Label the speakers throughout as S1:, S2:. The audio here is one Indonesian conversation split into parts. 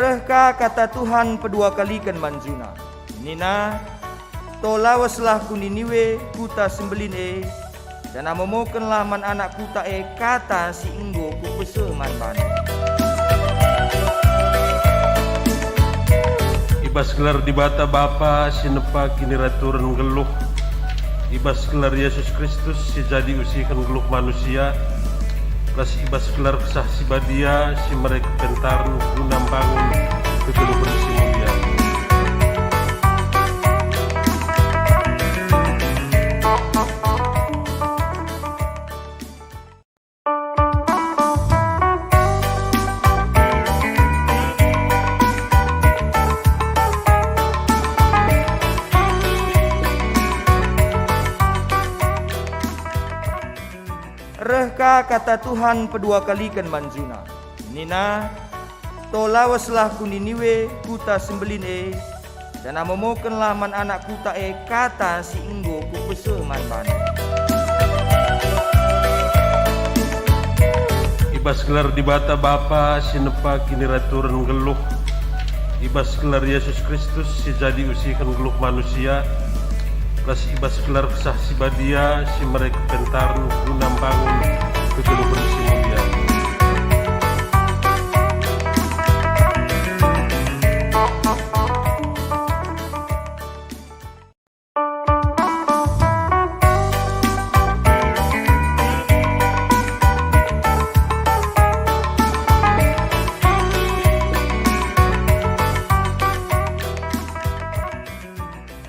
S1: Rehka kata Tuhan pedua kalikan manjuna. Nina, tolawaslah kuniniwe kuta sembelin dan amomokenlah man anak kuta kata si inggo kupese man bane.
S2: Ibas gelar di bata Bapa sinepa kini raturan geluh. Ibas gelar Yesus Kristus si jadi usikan geluh manusia. Plus ibas gelar kesah si badia si mereka pentar guna bangun kegeluhan si mulia.
S1: Rehka kata Tuhan pedua kalikan manjuna. Nina, tolawaslah kuniniwe kuta sembelin dan amomokenlah man anak kuta kata si inggo kupese man bane.
S2: Ibas gelar di bata Bapa sinepa kini raturan geluh. Ibas gelar Yesus Kristus si jadi usikan geluh manusia. Plus ibas gelar kesah si badia si mereka pentar guna bangun kegeluhan si mulia.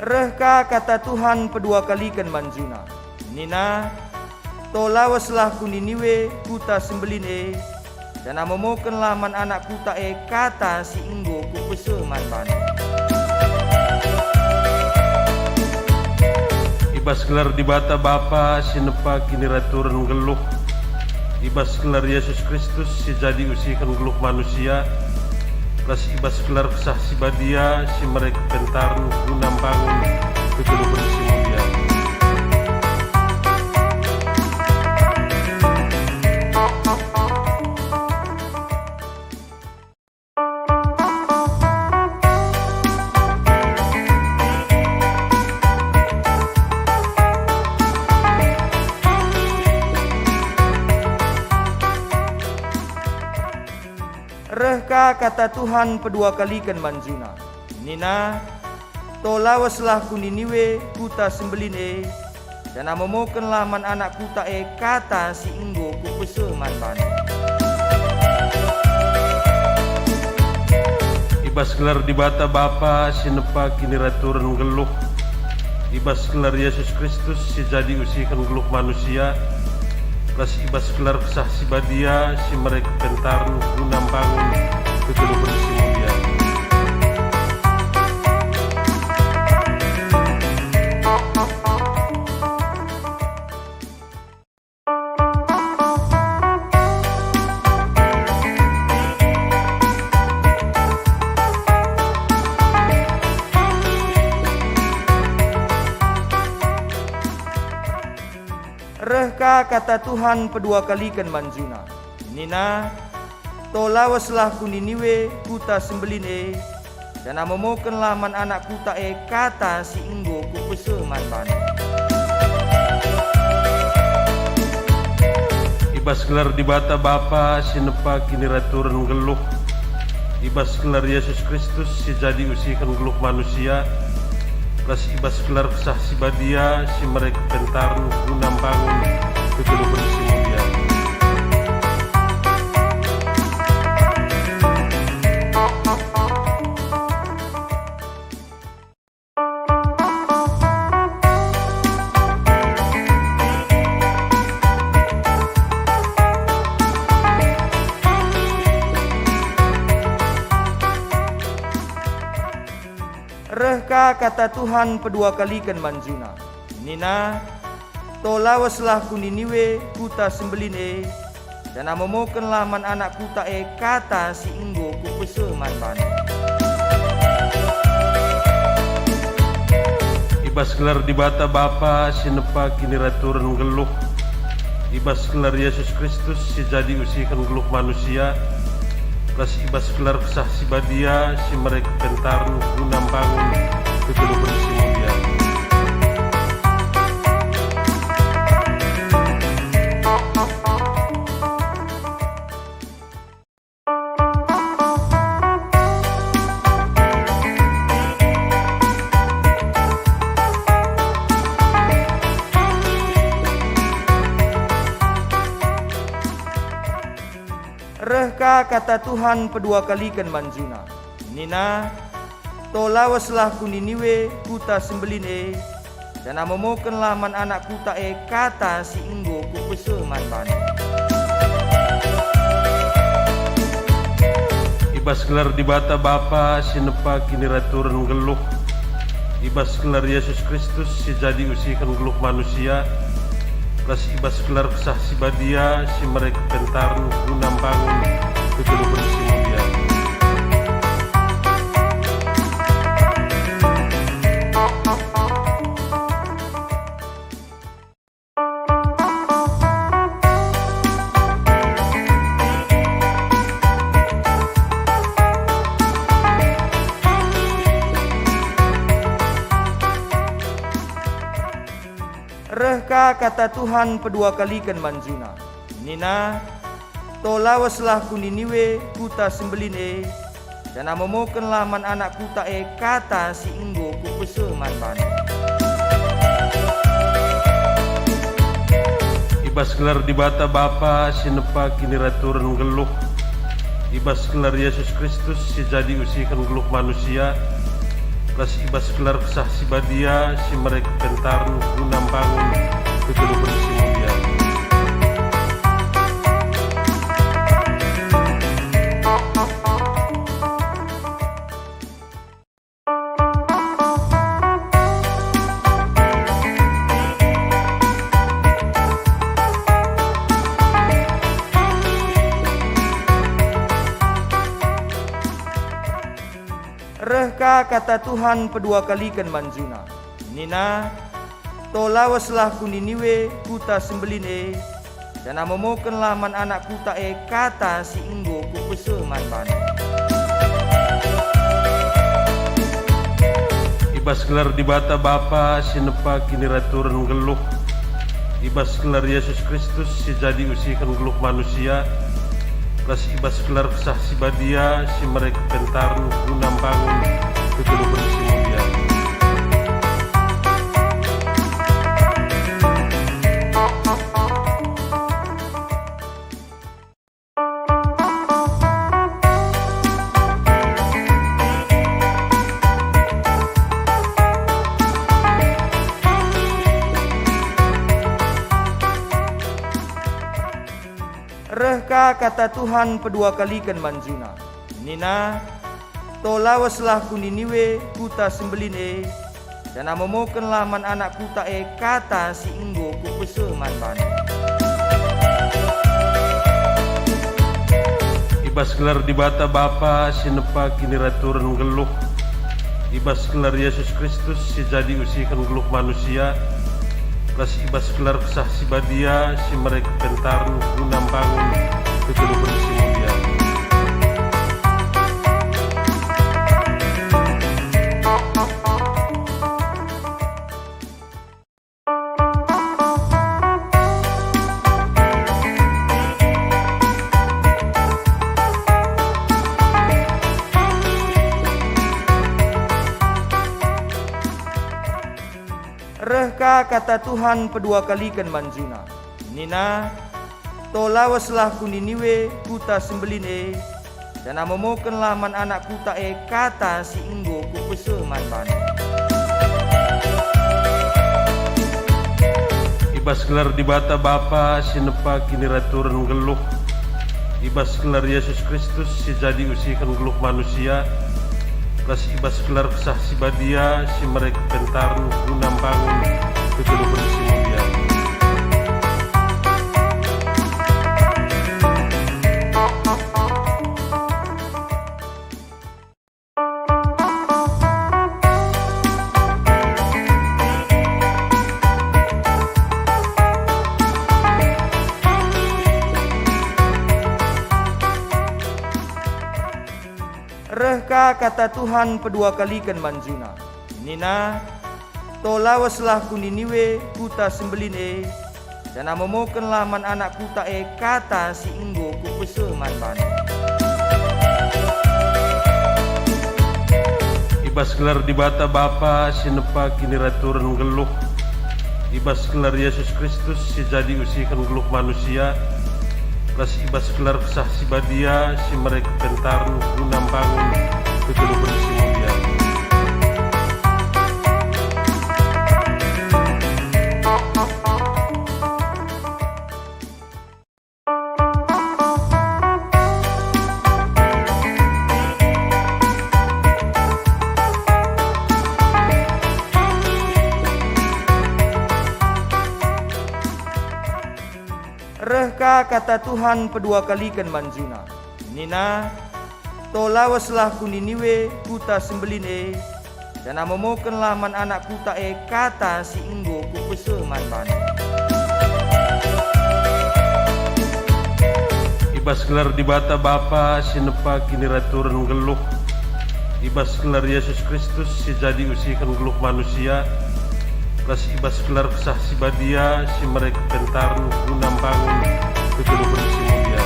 S1: Rehka kata Tuhan pedua kalikan manjuna. Nina, tolawaslah kuniniwe kuta sembelin dan amomokenlah man anak kuta kata si inggo kupese man bane.
S2: Ibas gelar di bata Bapa sinepa kini raturan geluh. Ibas gelar Yesus Kristus si jadi usikan geluh manusia. Plus ibas gelar kesah si badia si mereka pentar guna bangun kegeluhan si mulia.
S1: Rehka kata Tuhan pedua kalikan manjuna. Nina, tolawaslah kuniniwe kuta sembelin dan amomokenlah man anak kuta kata si inggo kupese man bane.
S2: Ibas gelar di bata Bapa sinepa kini raturan geluh. Ibas gelar Yesus Kristus si jadi usikan geluh manusia. Plus ibas gelar kesah si badia si mereka pentar guna bangun kegeluhan si mulia.
S1: Rehka kata Tuhan pedua kalikan manjuna. Nina, tolawaslah kuniniwe kuta sembelin dan amomokenlah man anak kuta kata si inggo kupese man bane.
S2: Ibas gelar di bata Bapa sinepa kini raturan geluh. Ibas gelar Yesus Kristus si jadi usikan geluh manusia. Plus ibas gelar kesah si badia si mereka pentar guna bangun kegeluhan si mulia.
S1: Rehka kata Tuhan pedua kalikan manjuna. Nina, tolawaslah kuniniwe kuta sembelin dan amomokenlah man anak kuta kata si inggo kupese man bane.
S2: Ibas gelar di bata Bapa sinepa kini raturan geluh. Ibas gelar Yesus Kristus si jadi usikan geluh manusia. kasih ibas gelar kesah si badia si mereka pentarun guna bangun kegelupan si mulia.
S1: Rehka kata Tuhan pedua kalikan manjuna. Nina, to lawaslah ku Niniwe kuta sembelin dan amomokenlah man anak kuta kata si inggo ku pese man bani.
S2: Ibas gelar di bata Bapa sinepa kini raturan geluh. Ibas gelar Yesus Kristus si jadi usikan geluh manusia. Kasih ibas gelar kesah si badia si mereka pentarun guna bangun kegelupan si mulia.
S1: Rehka kata Tuhan pedua kalikan manjuna. Nina, to lawaslah ku Niniwe kuta sembelin dan amomokenlah man anak kuta kata si inggo ku pese man bani.
S2: Ibas gelar di bata Bapa sinepa kini raturan geluh. Ibas gelar Yesus Kristus si jadi usikan geluh manusia. Kasih ibas gelar kesah si badia si mereka pentarun guna bangun kegelupan si mulia.
S1: Rehka kata Tuhan pedua kalikan manjuna. Nina, to lawaslah ku Niniwe kuta sembelin dan amomokenlah man anak kuta kata si inggo ku pese man bani.
S2: Ibas gelar di bata Bapa sinepa kini raturan geluh. Ibas gelar Yesus Kristus si jadi usikan geluh manusia. Kasih ibas gelar kesah si badia si mereka pentarun guna bangun kegelupan si mulia.
S1: Rehka kata Tuhan pedua kalikan manjuna. Nina, to lawaslah ku Niniwe kuta sembelin dan amomokenlah man anak kuta kata si inggo ku pese man bani.
S2: Ibas gelar di bata Bapa sinepa kini raturan geluh. Ibas gelar Yesus Kristus si jadi usikan geluh manusia. Kasih ibas gelar kesah si badia si mereka pentarun guna bangun kegelupan si mulia.
S1: Rehka kata Tuhan pedua kalikan manjuna. Nina, to lawaslah ku Niniwe kuta sembelin dan amomokenlah man anak kuta kata si inggo ku pese man bani.
S2: Ibas gelar di bata Bapa sinepa kini raturan geluh. Ibas gelar Yesus Kristus si jadi usikan geluh manusia. Kasih ibas gelar kesah si badia si mereka pentarun guna bangun kegelupan si mulia.
S1: Rehka kata Tuhan pedua kalikan manjuna. Nina, to lawaslah kuniniwe kuta sembelin dan amomokenlah man anak kuta kata si inggo kupese man bane.
S2: Ibas gelar di bata Bapa sinepa kini raturan geluh. Ibas gelar Yesus Kristus si jadi usikan geluh manusia. Plus ibas gelar kesah si badia si mereka pentar guna bangun kegeluhan si mulia.
S1: Rehka kata Tuhan pedua kalikan manjuna. Nina, to lawaslah kuniniwe kuta sembelin dan amomokenlah man anak kuta kata si inggo kupese man bane.
S2: Ibas gelar di bata Bapa sinepa kini raturan geluh. Ibas gelar Yesus Kristus si jadi usikan geluh manusia. Plus ibas gelar kesah si badia si mereka pentar guna bangun kegeluhan si mulia.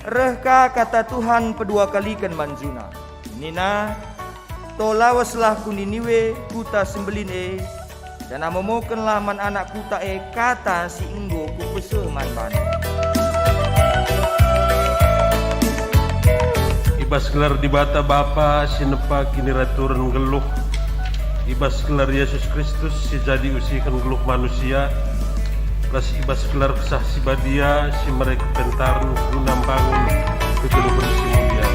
S1: Rehka kata Tuhan pedua kalikan manjuna. Nina, to lawaslah kuniniwe kuta sembelin dan amomokenlah man anak kuta kata si inggo kupese man bane.
S2: Ibas gelar di bata Bapa sinepa kini raturan geluh. Ibas gelar Yesus Kristus si jadi usikan geluh manusia. Plus ibas gelar kesah si badia si mereka pentar guna bangun kegeluhan si mulia.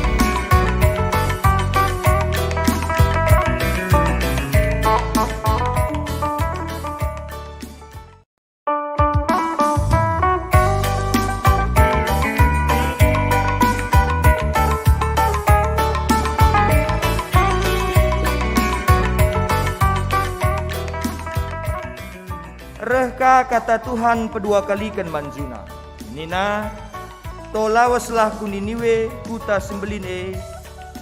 S1: Rehka kata Tuhan pedua kalikan manjuna. Nina, to lawaslah kuniniwe kuta sembelin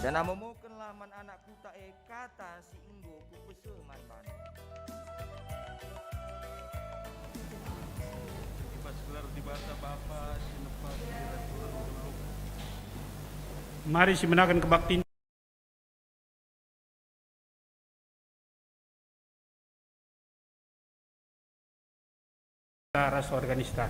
S1: dan amomokenlah man anak kuta kata si inggo kupese man bane.
S2: Ibas gelar di bata Bapa sinepa kini raturan geluh.
S3: Mari semenakan kebaktian ras organista.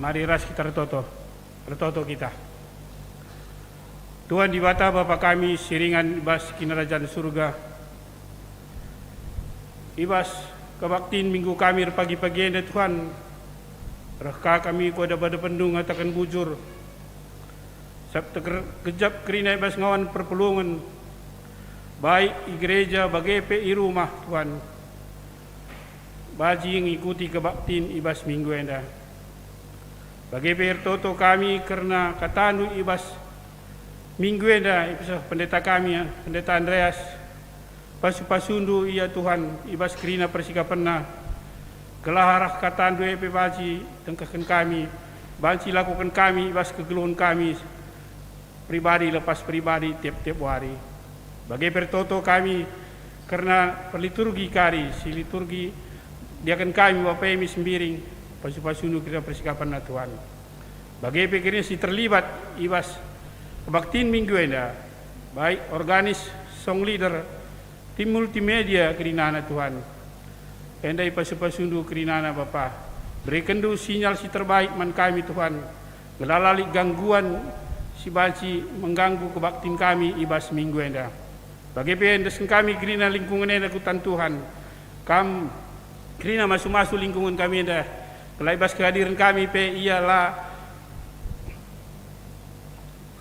S3: Mari ras kita retoto kita. Tuhan Dibata Bapa kami siringan ibas kinarajaan surga. Ibas kebaktin minggu kami pagi-pagi enda Tuhan. Rehka kami kuada pada pendung atakan bujur. Sabtu kejap kerina ibas ngawan perpulungan. Baik i gereja bagai pe i rumah Tuhan. Baji ngikuti kebaktin ibas minggu enda. Bagi bertoto kami karena katanu ibas minggu enda ibas pendeta kami pendeta Andreas pasu-pasundu iya Tuhan ibas kerina persikapanna kelaharah katandu epe baji tengkakan kami banci lakukan kami ibas kegeluhan kami pribadi lepas pribadi tiap-tiap hari. Bagi bertoto kami karena perliturgi kari, si liturgi diakan kami Bapak Emi Sembiring, pasu-pasunu kita persikapan na Tuhan. Bagi pikirnya si terlibat ibas kebaktiin minggu enda, baik organis, song leader, tim multimedia kerinana Tuhan. Enda pasu-pasunu kerinana Bapak. Berikan dulu sinyal si terbaik man kami Tuhan. Gelalali gangguan si banci mengganggu kebaktiin kami ibas minggu enda. Bagi pendesan kami kerina lingkungan enda kutan Tuhan. Kam kerina masuk-masuk lingkungan kami enda. Kalau ibas kehadiran kami pe ialah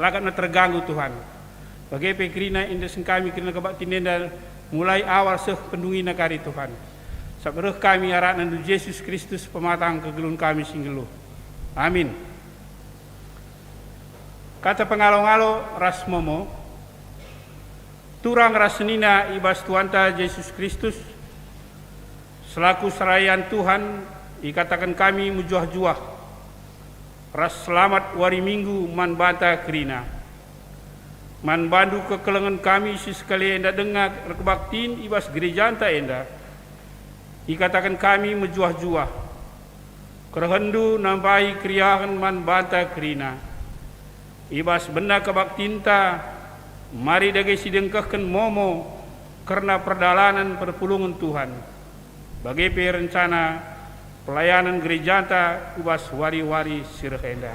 S3: lakat terganggu Tuhan. Bagi pe kerina indesan kami kerina kebaktiin enda mulai awal seh pendungina kari Tuhan. Sabareh kami aranan Yesus Kristus pematang kegelun kami singgeluh. Amin. Kata pengalo-ngalo ras momo, turang rasenina ibas Tuanta Yesus Kristus, selaku serayaan Tuhan, ikatakan kami mujuah-juah, ras selamat wari minggu man banta kerina. Man bandu kekelengan kami si sekali enda dengar kebaktiin ibas gereja anta enda, ikatakan kami mujuah-juah, kerhendu nampai kriahan man banta kerina. Ibas benda kebaktinta, mari dage sidengkahkan momo karena perdalanan perpulungan Tuhan. Bagi rencana pelayanan gereja ta ibas wari-wari sirhenda.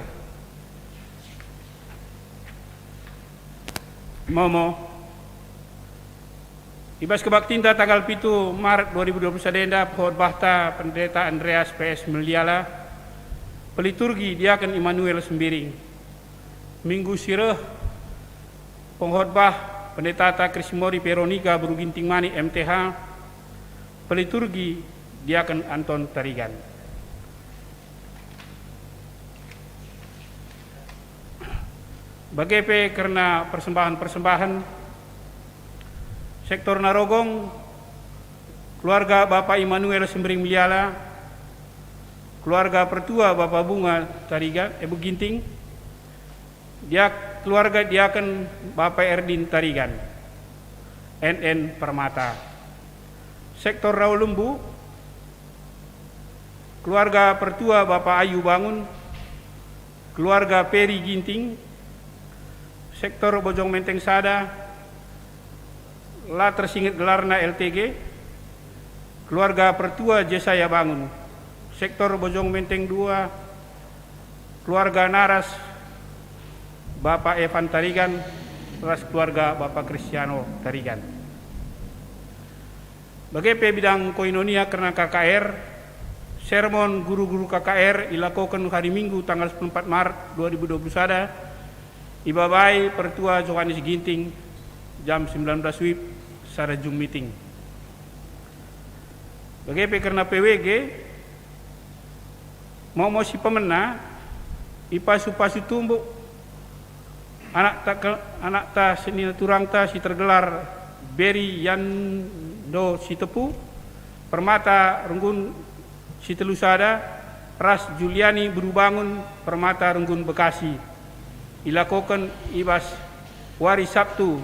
S3: Momo ibas kebaktinta tanggal 7 Maret 2021 denda Khotbahta Pendeta Andreas PS Meliala, peliturgi diaken Immanuel Sembiring. Minggu sireh pengkhotbah Pendeta Krismori Veronica Beruginting Mani MTH, peliturgi diaken Anton Tarigan. Bagepe karena persembahan-persembahan sektor Narogong, keluarga Bapak Immanuel Sembiring Meliala, keluarga pertua Bapak Bunga Tarigan Ginting, dia keluarga diaken Bapak Erdin Tarigan, NN Permata. Sektor Rawlembu, keluarga pertua Bapak Ayu Bangun, keluarga Peri Ginting. Sektor Bojong Menteng Sada, la tersingit gelarna LTG, keluarga pertua Jesaya Bangun. Sektor Bojong Menteng 2, keluarga Naras Bapak Evan Tarigan, plus keluarga Bapak Kristiano Tarigan. Bagi bidang koinonia karena KKR, sermon guru-guru KKR dilakukan hari Minggu tanggal 14 Maret 2021, ibabai pertua Johannes Ginting jam 19 WIB secara Zoom meeting. Bagi karena PWG mau si pemena ipasu-pasu tumbuk anak ta senina turang ta si tergelar Beri Yando si Tepu, Permata Renggun si Telusada, Ras Juliani Berubangun Permata Renggun Bekasi. Dilakukan ibas wari Sabtu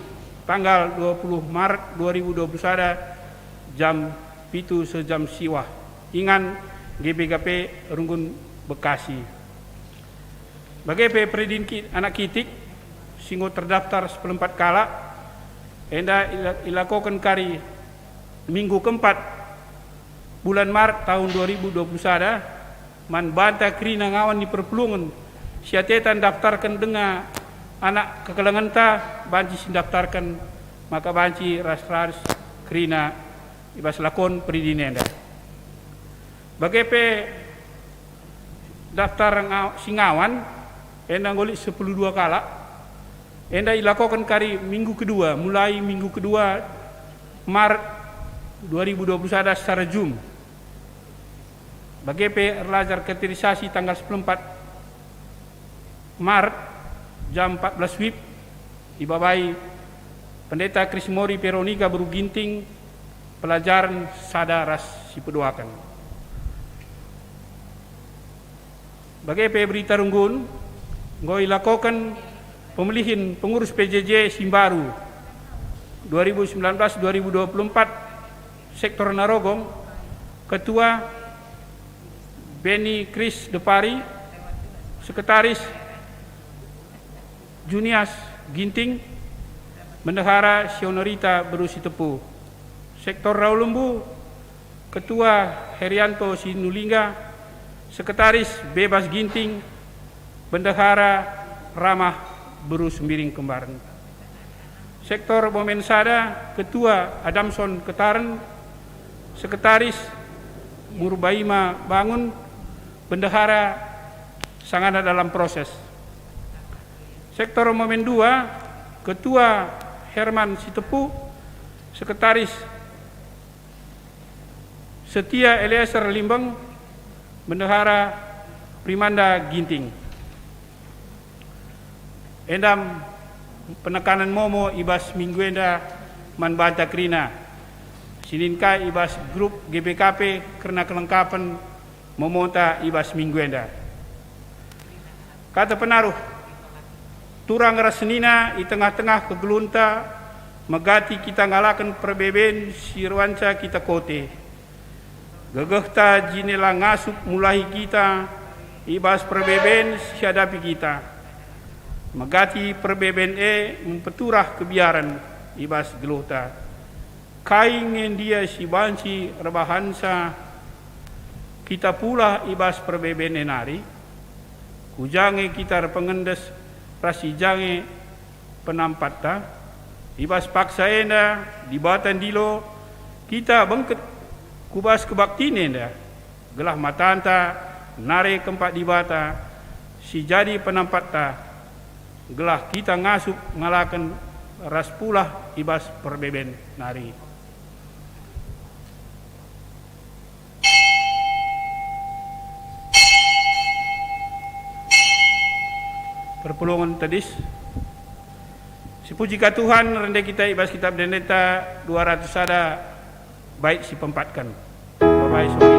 S3: tanggal 20 Maret 2021 jam 7 sejam siwah. Ingan GBKP Renggun Bekasi. Bagi Predin anak kitik singgo terdaftar 14 kala, enda ilakokan kari minggu keempat bulan Maret tahun 2021, man banta krina ngawan di perpulungan siatetan daftarkan dengan anak kekelengan ta banci sindaftarkan maka banci ras krina ibas lakon peridinenda. Bagepe daftar singawan enda ngolik 12 kala, enda ilakokan kari minggu kedua, mulai minggu kedua Maret 2021 secara Zoom. Bagepe erlajar keterisasi tanggal 14 Maret jam 14 WIB ibabai Pendeta Krismori Veronica Beruginting pelajaran sadaras sipedoakan. Bagepe berita runggun ngoi lakukan pemilihan pengurus PJJ Simbaru 2019-2024 Sektor Narogong, Ketua Benny Chris Depari, Sekretaris Junias Ginting, Bendahara Sionorita Berusi Tepu. Sektor Rawlembu, Ketua Herianto Sinulinga, Sekretaris Bebas Ginting, Bendahara Ramah Berus Miring Kembaran. Sektor Momensada, Ketua Adamson Ketaren, Sekretaris Murbaima Bangun, Bendahara Sangana dalam proses. Sektor Momen 2, Ketua Herman Sitepu, Sekretaris Setia Eliezer Limbang, Bendahara Primanda Ginting. Endam penekanan momo ibas mingguenda manbanta krina. Sininka ibas grup GBKP karena kelengkapan momota ibas mingguenda. Kata penaruh, turang rasenina di tengah-tengah kegelunta, megati kita ngalakan perbeben sirwanca kita kote. Gegehta jinela ngasup mulai kita, ibas perbeben siadapi kita. Megati perbeben mempeturah kebiaran, ibas geluhta. Kaingen dia si banci rebahansa, kita pula ibas perbeben enari. Kujange kita pengendes rasi jange penampatta, ibas paksa enda di batan dilo, kita bengket kubas kebaktin enda, gelah matanta nare kempat di bata, si jadi penampatta, gelah kita ngasup ngalakan ras pula ibas perbeben nari. Perpulungan tadis. Si puji ka Tuhan rendah kita ibas kitab dendeta 200 sada baik si pempatkan. Bapak Isu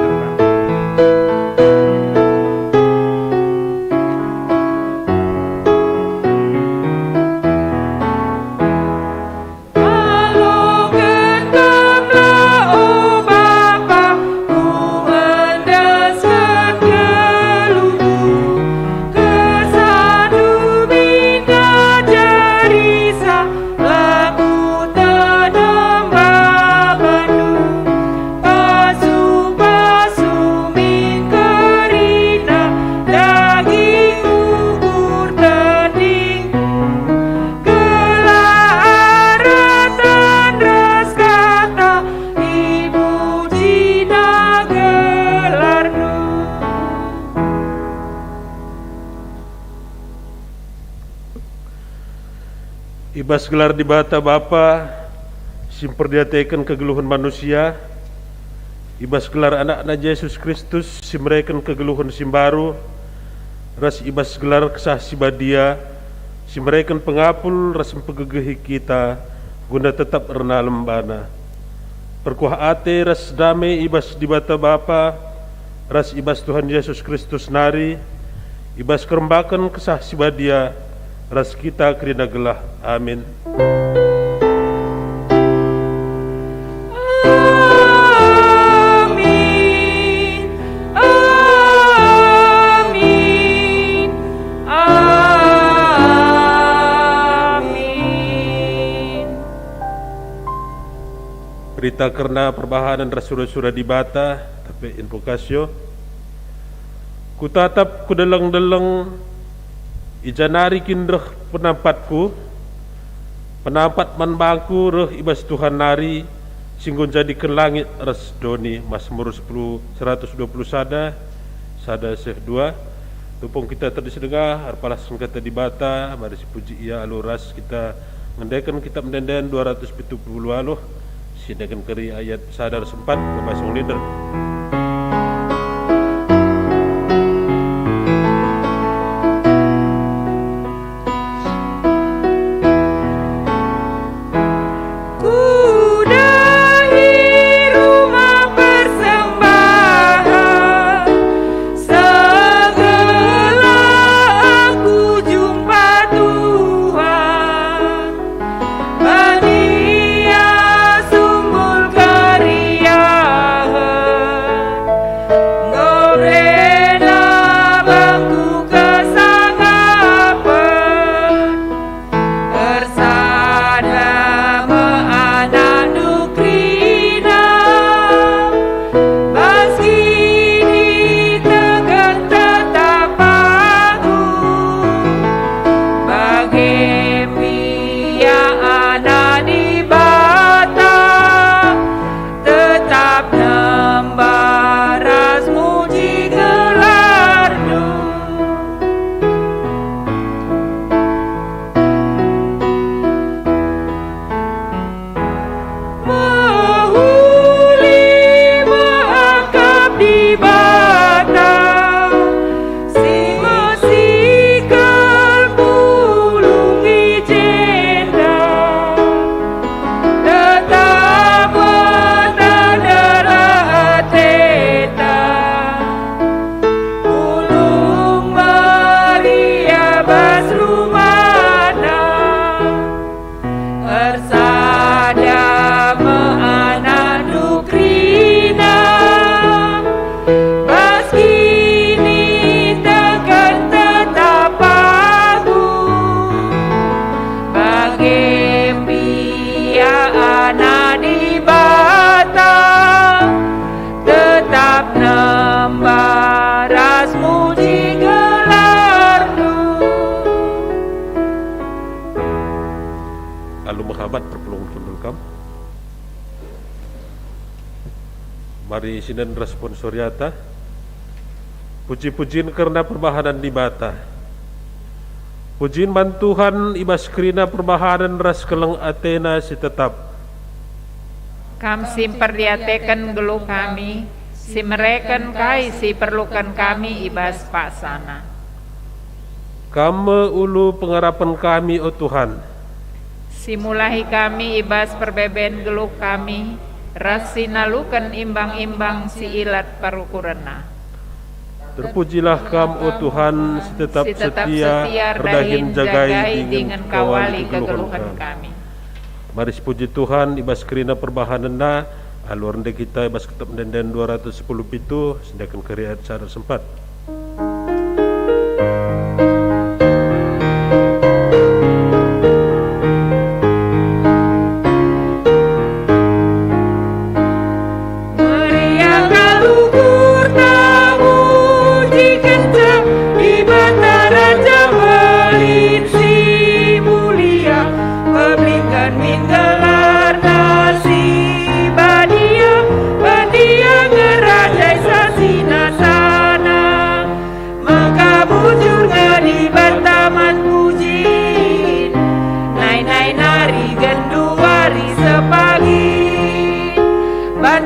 S3: ibas gelar di bata Bapa, simperdiatekan kegeluhan manusia, ibas gelar anak-anak Yesus Kristus, simrekan kegeluhan simbaru, ras ibas gelar kesah sibadia, simrekan pengapul ras pegegehi kita, guna tetap rena lembana. Perkuah ate ras damai ibas di bata Bapa, ras ibas Tuhan Yesus Kristus nari, ibas kerembakan kesah sibadia, ras kita kerina gelah. Amin.
S4: Amin. Amin. Amin.
S2: Berita karena perbahanan rasura-sura di bata, tapi invokasyo. Kutatap kudalang-dalang ijanari kinreh penampatku, penampat manbangku reh ibas Tuhan nari, singgon jadikan langit ras doni. Mazmur 120 sada sef 2. Tupung kita terdisedengah arpalas kata di bata, mari sipuji ia aluras kita ngendekan kitab mendenden 270 aloh, sidakan keri ayat sadar sempat Bapak Song Leader.
S4: Bania sumbul karya
S2: Mari sinan responsoriata. Puji-pujian karena perbahanan di bata. Pujian bantuhan ibas kerina perbahanan ras keleng Athena si tetap.
S5: Kam simperdiatekan geluh kami, si mereken kai si perlukan kami ibas paksana.
S2: Kamu ulu pengharapan kami, oh Tuhan.
S5: Simulahi kami ibas perbeben geluh kami, rasinalukan imbang-imbang si ilat parukurena.
S2: Terpujilah Kam, oh Tuhan, si tetap setia,
S5: redahin jagai dengan kawali
S2: kegeluhan
S5: kegeluhan kami.
S2: Mari puji Tuhan, ibas kerina perbahanan na, alur kita ibas ketep denden 210 pitu, sedangkan keriat cara sempat.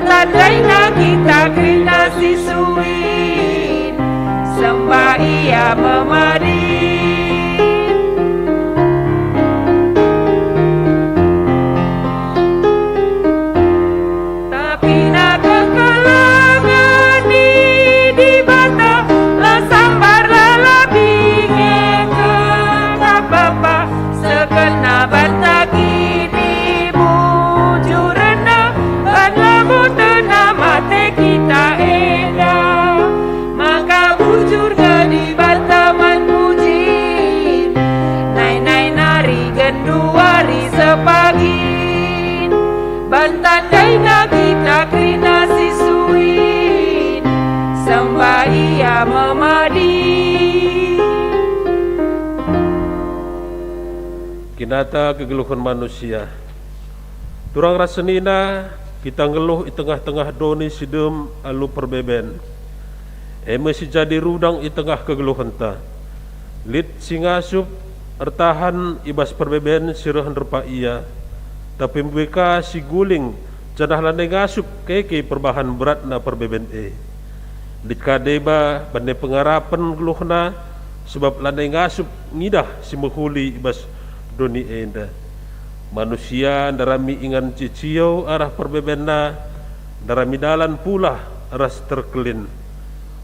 S5: Tandainya kita kena sisuin, sembah ia memadin. Tapi nak kekalangan di bata, lah sambar lah bingung ke apa-apa, sekena bata kini bujurena, banlamu kita edah, maka bujur di bataman pujin, nai nari genduari sepagin, bantandainya kita kena sisuin, sembah ia memadi.
S2: Kinata kegeluhan manusia, turang rasenina kita ngeluh di tengah-tengah doni sidem alu perbeben. Masih jadi rudang di tengah kegeluhan ta. Lid singasup ertahan ibas perbeben sirahan repa iya. Tapi mereka si guling janah landai ngasup keke perbahan berat na perbeben Lid kadeba bandai pengarapan geluhna sebab landai ngasup ngidah si menghuli ibas doni enda. Manusia darami ingan ciciau arah perbebena, darami dalan pula ras terkelin.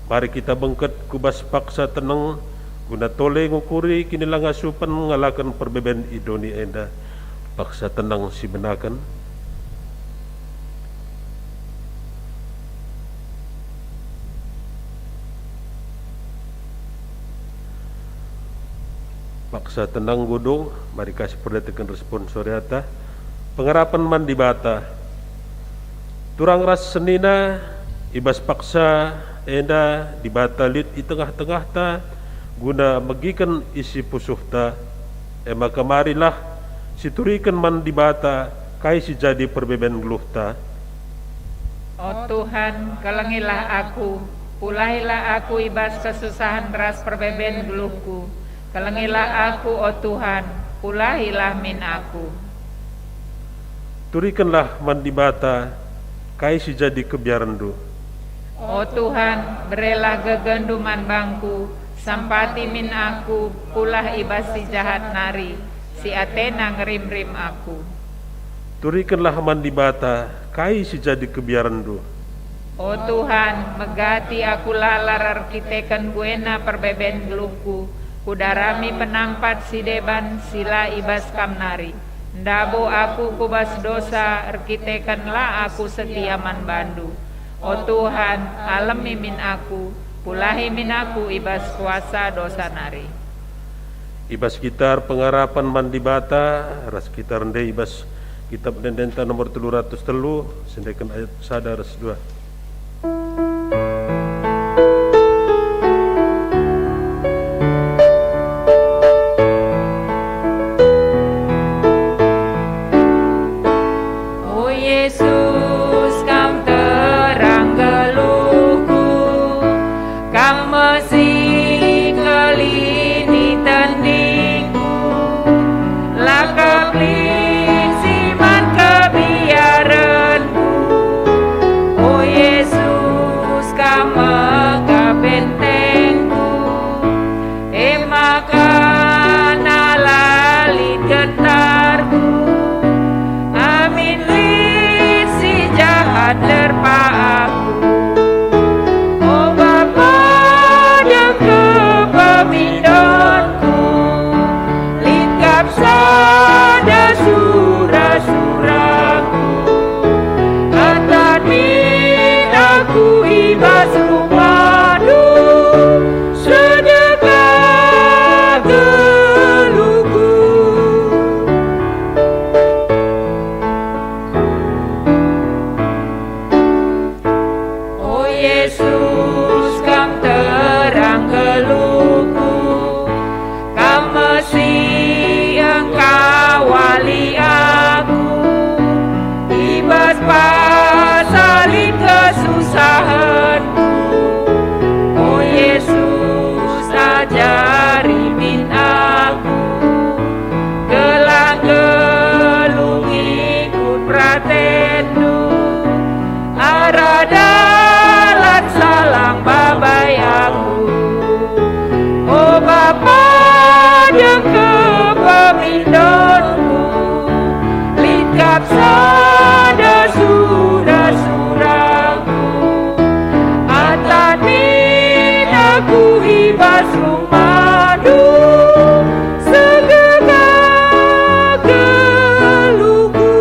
S2: Mari kita bengket kubas paksa tenang, guna tole ngukuri kini langasupan ngalakan perbeben idoni enda. Paksa tenang si benakan. Paksa tenang godong, mari kasih perhatikan respon soriata. Pengharapan mandi bata. Turang ras senina, ibas paksa enda di bata lit di tengah-tengah ta, guna megikan isi pusuh ta. Maka marilah siturikan mandi bata, kai si jadi perbeben geluh ta.
S5: Oh Tuhan, kalangilah aku, pulahilah aku ibas kesusahan ras perbeben geluhku. Kalangilah aku, oh Tuhan, pulahilah min aku.
S2: Turikanlah mandi bata, kai si jadi kebiarandu.
S5: Oh Tuhan, berilah gegenduman bangku, sampati min aku, pulah ibas si jahat nari, si Athena ngerim-rim aku.
S2: Turikanlah mandi bata, kai si jadi kebiarandu.
S5: Oh Tuhan, megati aku lalar arkitekan buena perbeben geluhku, kudarami penampat si deban sila ibas kamnari. Ndabo aku kubas dosa, arkitekanlah aku setiaman bandu. Oh Tuhan, alami min aku, pulahi min aku ibas kuasa dosa nari.
S2: Ibas gitar pengharapan mandi bata, ras gitar nde ibas kitab dendenta nomor 303, sendekan ayat sadar 2.
S5: Yesus, Kau terang aku ibas rumahmu, sedekah geluhku. Oh Yesus, Kam terang geluhku, Kam Mesih Engkau wali aku, ibas pasalin kesusahanku. Oh Yesus, ajari min aku, gelang gelung ikut pratendu, aradalan salang babai aku. Oh Bapa yang kepemindonku, lingkap sada sudah-sudahku, atanin aku ibas rumahmu, segegah geluhku.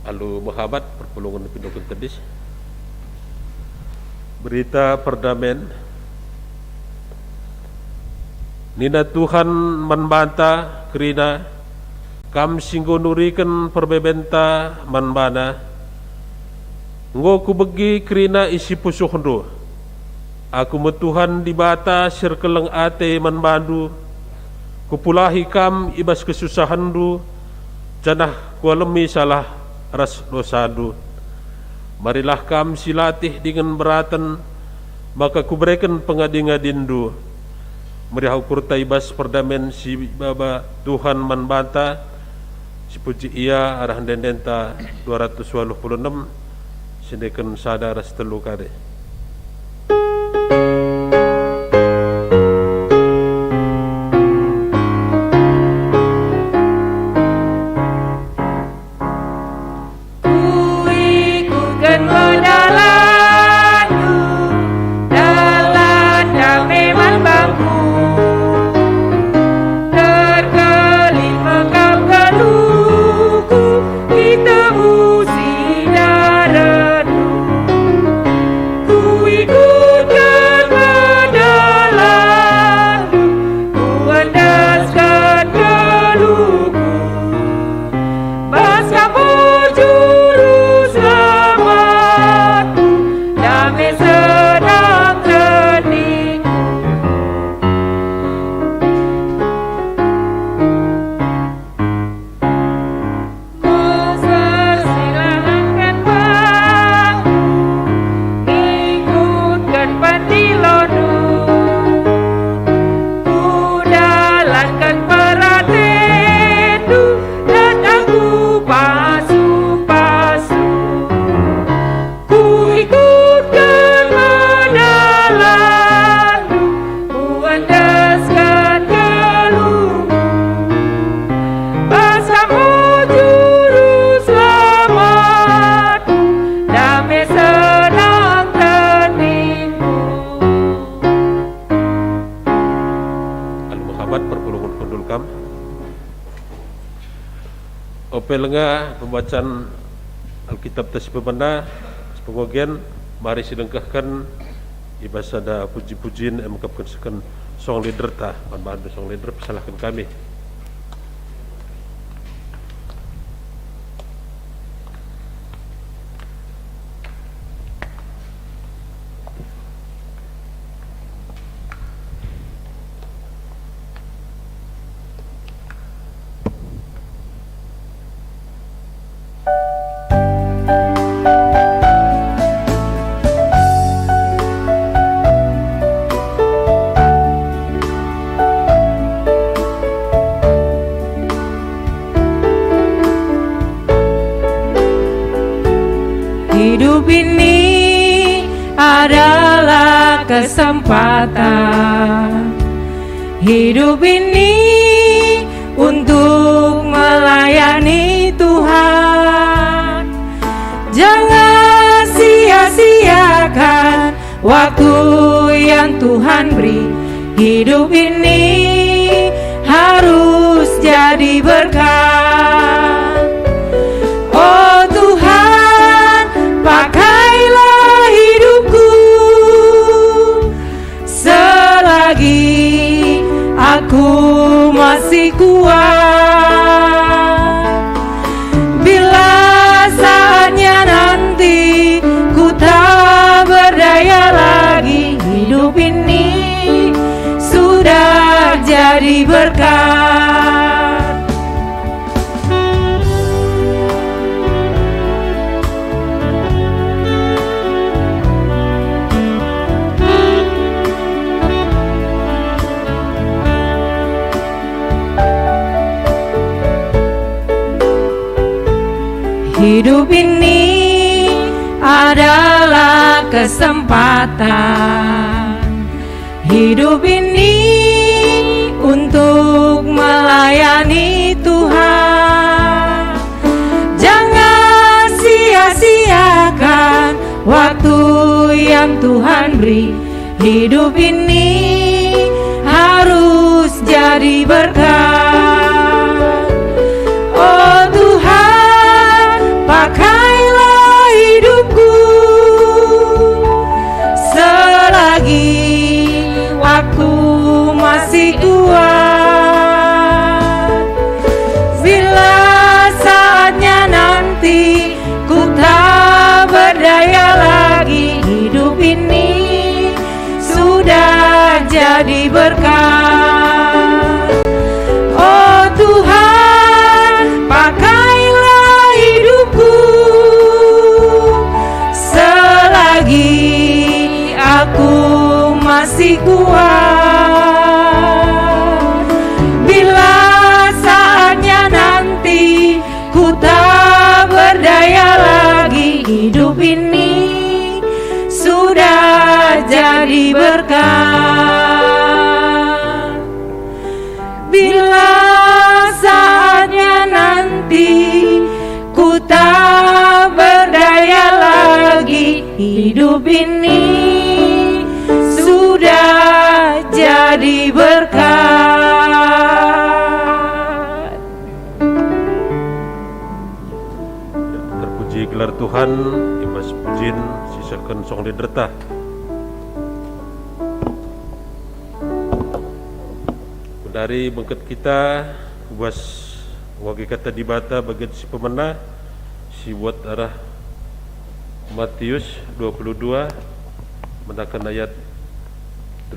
S2: Alu Muhammad perpulungan pindokan kedis. Berita perdamaian. Nina Tuhan manbanta kerina kam singgo nurikan perbebenta manbana. Ngo ku begi kerina isi pusuhndo. Aku metuhan di bata sirkeleng ate manbandu. Kupulahi kam ibas kesusahandu. Janah kualemi salah ras dosadu. Marilah kam silatih dengan beratan, maka kuberikan pengadi-ngadindu. Meriah kurta ibas perdamaian si baba Tuhan manbanta, si puji ia arah dendenta 226, sindekan sadar setelu kare. Opelenga pembacaan Alkitab tas pemana sepengogian mari silengkahkan ibasada puji-pujian mengkapkan sekan song leader ta bantu song leader pesalahkan kami.
S5: Hidup ini adalah kesempatan. Hidup ini untuk melayani Tuhan. Jangan sia-siakan waktu yang Tuhan beri. Hidup ini harus jadi berkat. Oh,
S4: berkat. Hidup ini adalah kesempatan. Hidup ini untuk melayani Tuhan. Jangan sia-siakan waktu yang Tuhan beri. Hidup ini harus jadi berkat. Oh Tuhan, pakailah hidupku selagi waktu masih kuat. Bila saatnya nanti ku tak berdaya lagi, hidup ini sudah jadi berkat. Oh Tuhan, pakailah hidupku selagi aku masih kuat. Bila saatnya nanti ku tak berdaya lagi, hidup ini sudah jadi berkat. Bila saatnya nanti ku tak berdaya lagi, hidup ini sudah jadi berkat.
S2: Terpuji gelar Tuhan, ibas pujin sisakan song liderta. Dari bengket kita buas wagi kata dibata bagian si pemenah si buat arah Matius 22 mendakan ayat 30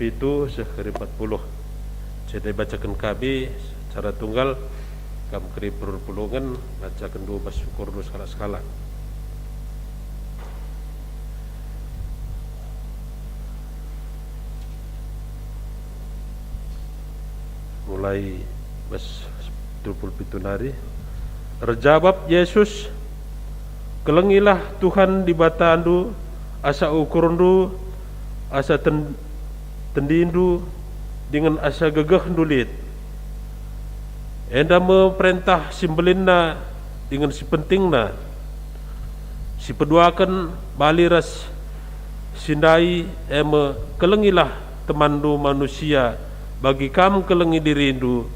S2: itu sekali 40. Jadi bacakan kami secara tunggal kam keri perpulungan bacakan 12 syukur skala-skala. Mulai bas 27 nari. Terjawab Yesus, kelengilah Tuhan di bata andu, asa ukurundu, asa tendindu, dengan asa gegeh ndulit. Enda memerintah simbelinna dengan si pentingna, si peduakan baliras sindai eme kelengilah temandu manusia, bagi kamu kelengi dirindu.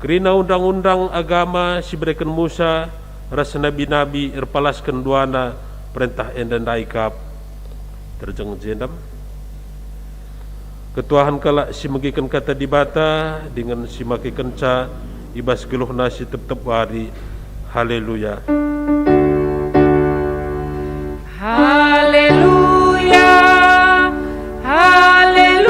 S2: Kerina undang-undang agama si berikan Musa, rasa nabi-nabi erpalaskan duana perintah endan daikap terjeng jendam. Ketuahan kala si magikan kata dibata dengan si makikan ca ibas geluh nasi tetep wari. Haleluya.
S4: Haleluya. Haleluya.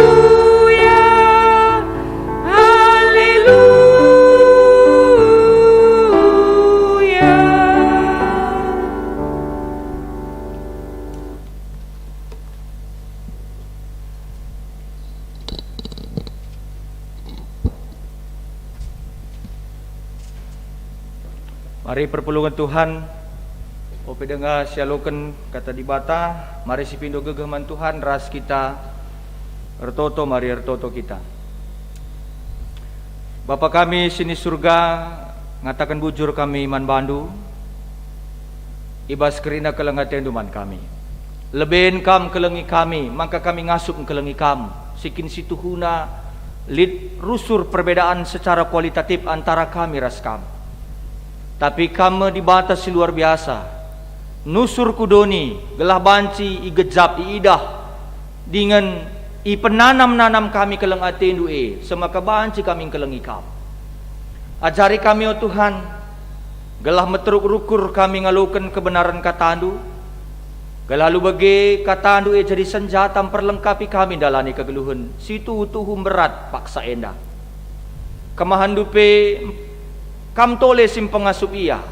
S1: Mari perpulungan Tuhan, ope dengar sialoken kata dibata, mari si pindo gegeman Tuhan ras kita, ertoto mari ertoto kita. Bapa kami sini surga, ngatakan bujur kami man bandu, ibas kerina kelengaten duman kami. Leben kam kelengi kami, maka kami ngasup kelengi kam, sikin situhuna lid rusur perbedaan secara kualitatif antara kami ras kam. Tapi kamu dibatas luar biasa. Nusur kudoni, gelah banci, igejap, iidah. Dengan penanam-nanam kami keleng atendu semaka banci kami keleng ikam. Ajari kami oh Tuhan, gelah meteruk rukur kami ngalukan kebenaran katandu. Gelah lu bagi katandu jadi senjata perlengkapi kami dalani kegeluhan. Situ tuhu berat paksa endah. kemahandupe kam tole sim pengasup ia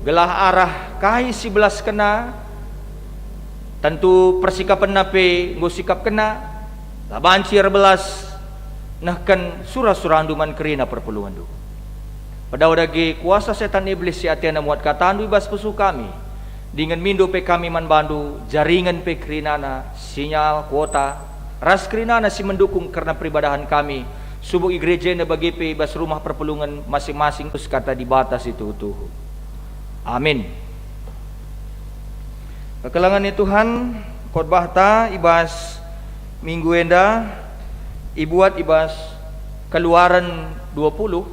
S1: gelah arah kai 11 kena tentu persikapan nape ngosikap kena labancir belas nahkan surah-surah anduman kerina perpuluhan du pada wadagi kuasa setan iblis si atiana muat katandu ibas pesu kami dengan mindo pe kami man bandu jaringan pe kerinana sinyal kuota ras kerinana si mendukung karena peribadahan kami subuh gereja na bagi pe ibas rumah perpulungan masing-masing terus kata di batas itu tuh. Amin. Kekelangan Tuhan khotbah ta ibas minggu enda ibuat ibas Keluaran 20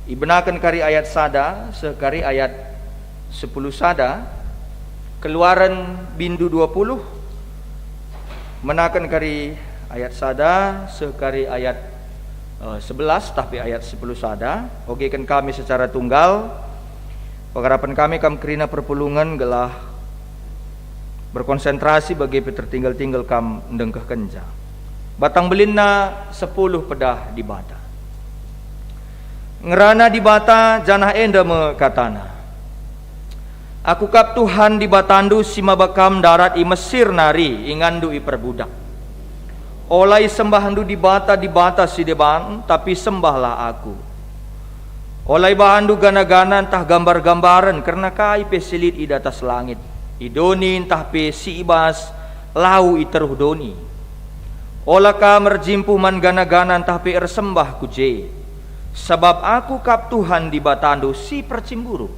S1: ibenakan kari ayat sada sekari ayat 10 sada Keluaran bindu 20 menakan kari ayat sada sekari ayat 11 tapi ayat 10 sada ogekan kami secara tunggal. Pengharapan kami kam kerina perpulungan gelah berkonsentrasi bagi tertinggal-tinggal kam ndengkah kenja. Batang belinna 10 pedah di bata. Ngerana di bata janah enda me katana. Aku kap Tuhan di batandu simabakam darat i Mesir nari ingandu i perbudak. Olai sembahandu di bata si deban tapi sembahlah aku. Olay bahandu gana-gana entah gambar-gambaran karena kai pesilit i atas langit. Idoni entah pe si ibas lau i teruh doni. Ola ka merjimpuh man gana-gana entah pe ersembah kuje. Sebab aku kap Tuhan di batandu si percimburu.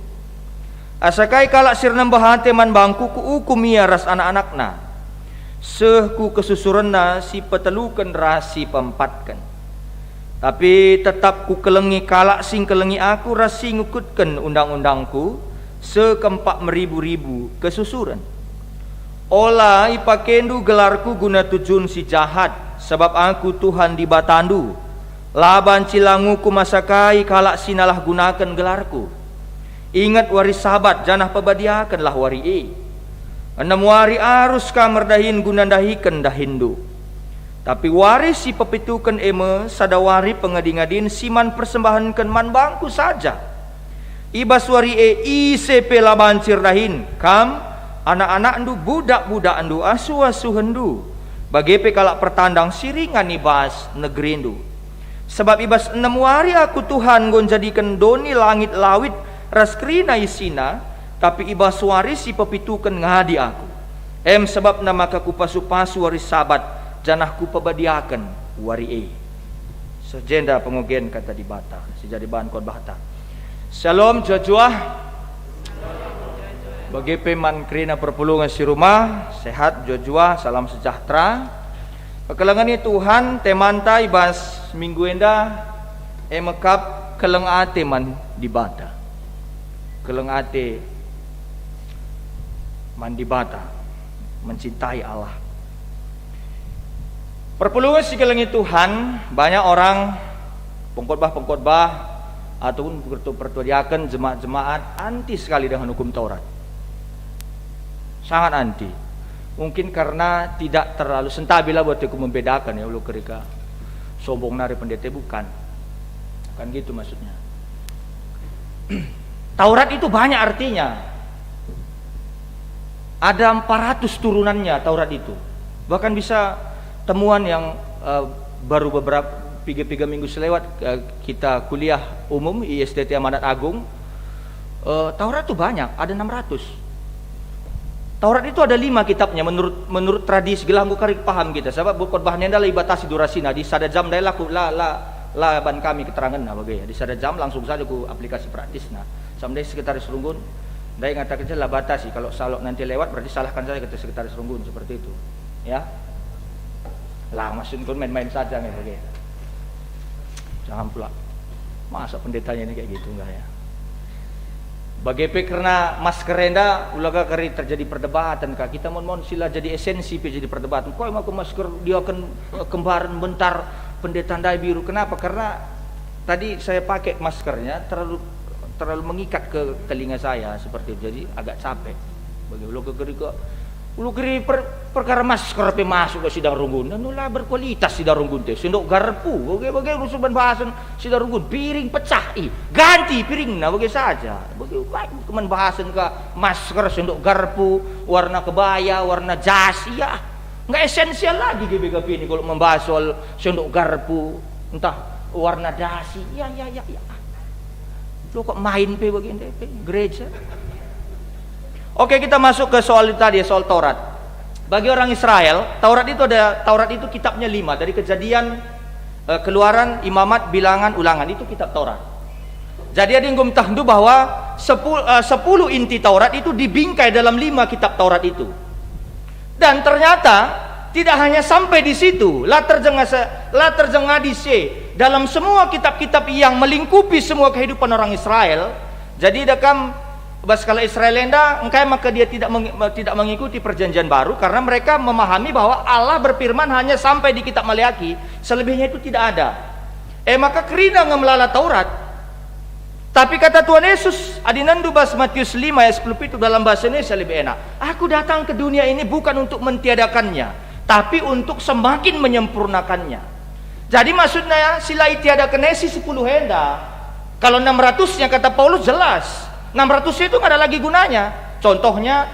S1: Asakai kalak sirnam bahante man bangku ku ukum ia ras anak-anakna. Seh ku kesusurenna si petelukan rasi pempatkan. Tapi tetap ku kelengi kalak sing kelengi aku rasi ngukutkan undang-undangku sekempak meribu-ribu kesusuran. Ola ipakendu gelarku guna tujun si jahat sebab aku Tuhan di batandu. Laban cilangu ku masakai kalak sinalah gunakan gelarku. Ingat wari sahabat janah pebadiakanlah wari e. 6 wari arus kamerdahin gunandahikan dahindu. Tapi waris si pepitukan eme sadawari pengadi-ngadin siman persembahankan man bangku saja. Ibas wari ICP labancir dahin kam anak-anak andu budak-budak andu asu-asu hendu. Bagepe kalak pertandang siringan ibas negeri andu. Sebab ibas 6 wari aku Tuhan gon jadikan doni langit lawit raskrina isina tapi ibas waris si pepitukan ngadi aku. Sebab nama kaku pasu-pasu waris sabat janahku pebadiakan wari sejenda pengogen kata di bata sejadi bahan khotbah ta. Shalom jua-jua bagi peman kerina perpulungan si rumah sehat jua-jua salam sejahtera. Kekelangan ni Tuhan temanta ibas minggu enda emekap keleng ate man di bata keleng ate man di bata mencintai Allah. Perpulungan sekelengit Tuhan banyak orang pengkhotbah ataupun pertudiakan jemaat-jemaat anti sekali dengan hukum Taurat. Sangat anti. Mungkin karena tidak terlalu sentabila buat aku membedakan ya ulu kerika sombong nari pendeta bukan. Kan gitu maksudnya. Taurat itu banyak artinya. Ada 400 turunannya Taurat itu. Bahkan bisa temuan yang baru beberapa 3 minggu selewat kita kuliah umum ISTT Amanat Agung. Taurat itu banyak, ada 600. Taurat itu ada 5 kitabnya menurut tradisi gelah karik paham kita. Sebab khotbahnya adalah ibatasi durasina di sada jam dah la ban kami keterangan nah bagai di sada jam langsung saja ku aplikasi praktis nah. Sampai sekretaris Runggun dai ngatakan saja lah batasi kalau salok nanti lewat berarti salahkan saja ke sekretaris Runggun seperti itu. Ya. Lah maksudnya main-main saja nih bagai. Jangan pula masa pendetanya ini kayak gitu enggak ya. Bagaimana karena masker renda ulaga kari terjadi perdebatan kak kita mohon sila jadi esensi jadi perdebatan. Kok emang masker dia akan kembaran bentar pendeta dai biru kenapa? Karena tadi saya pakai maskernya terlalu mengikat ke telinga saya seperti itu jadi agak capek. Bagi ulaga kari kok Ulu kiri perkara masker pe masuk ke sidang runggun. Nulah berkualitas sidang runggun teh. Sendok garpu, bagai urusan bahasan sidang runggun. Piring pecah, ganti piring nah bagai saja. Bagai keman bahasan ke masker, sendok garpu, warna kebaya, warna jas, ya. Nggak esensial lagi GBKP ini kalau membahas soal sendok garpu, entah warna dasi, ya. Lo kok main pe bagian pe gereja? Oke, kita masuk ke soal tadi, soal Taurat. Bagi orang Israel, Taurat itu kitabnya 5 dari Kejadian, Keluaran, Imamat, Bilangan, Ulangan, itu kitab Taurat. Jadi ada yang tahu bahwa 10 inti Taurat itu dibingkai dalam 5 kitab Taurat itu. Dan ternyata tidak hanya sampai di situ, la terjengadise dalam semua kitab-kitab yang melingkupi semua kehidupan orang Israel. Jadi dekam Baskala Israel enda engkai maka dia tidak mengikuti perjanjian baru karena mereka memahami bahwa Allah berfirman hanya sampai di kitab Maleaki, selebihnya itu tidak ada. Maka kerina ngemelala Taurat. Tapi kata Tuhan Yesus, adinandu bas Matius 5 ayat 10 itu dalam bahasa Indonesia lebih enak. Aku datang ke dunia ini bukan untuk mentiadakannya, tapi untuk semakin menyempurnakannya. Jadi maksudnya sila tiada kenesi 10 henda. Kalau 600-nya kata Paulus jelas. 600 itu nggak ada lagi gunanya. Contohnya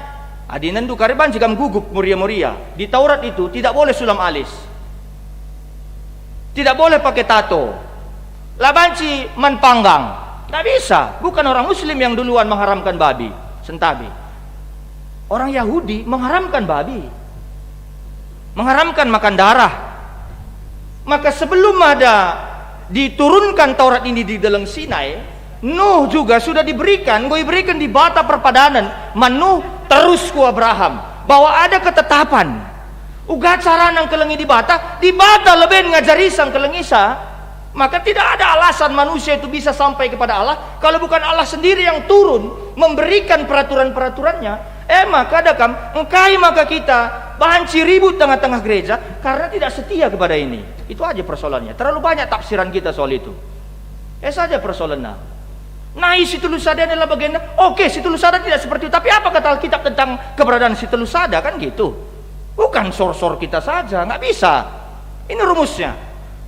S1: adinan du kariban jika gugup muria-muria. Di Taurat itu tidak boleh sulam alis, tidak boleh pakai tato, labanci menpanggang, nggak bisa. Bukan orang Muslim yang duluan mengharamkan babi sentabi. Orang Yahudi mengharamkan babi, mengharamkan makan darah. Maka sebelum ada diturunkan Taurat ini di dalam Sinai, Nuh juga sudah diberikan di bata perpadanan. Manuh terus ku Abraham bahwa ada ketetapan. Uga cara nang kelengi di bata lebih ngajari sang kelengisa. Maka tidak ada alasan manusia itu bisa sampai kepada Allah kalau bukan Allah sendiri yang turun memberikan peraturan-peraturannya. Maka dakam engkai maka kita banci ribut tengah-tengah gereja karena tidak setia kepada ini. Itu aja persoalannya. Terlalu banyak tafsiran kita soal itu. Saja persoalannya. Nah, si Tulusada adalah bagian. Oke, si Tulusada tidak seperti itu. Tapi apa kata Alkitab tentang keberadaan si Tulusada? Kan gitu. Bukan sor-sor kita saja, nggak bisa. Ini rumusnya.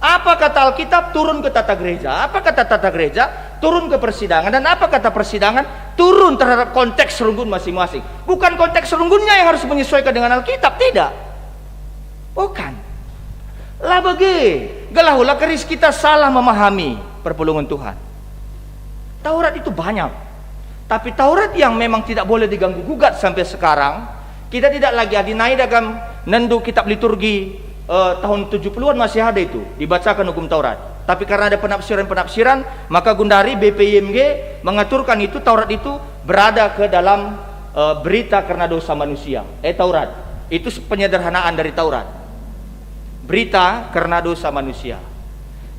S1: Apa kata Alkitab turun ke tata gereja? Apa kata tata gereja turun ke persidangan? Dan apa kata persidangan turun terhadap konteks runggun masing-masing? Bukan konteks runggunnya yang harus menyesuaikan dengan Alkitab, tidak. Bukan. Lah bagi galahula keris kita salah memahami perpulungan Tuhan. Taurat itu banyak, tapi Taurat yang memang tidak boleh diganggu gugat sampai sekarang, kita tidak lagi adinai dalam nendu kitab liturgi tahun 70-an masih ada itu dibacakan hukum Taurat. Tapi karena ada penafsiran-penafsiran, maka Gundari BPIMG mengaturkan itu Taurat itu berada ke dalam berita karena dosa manusia. Taurat itu penyederhanaan dari Taurat, berita karena dosa manusia.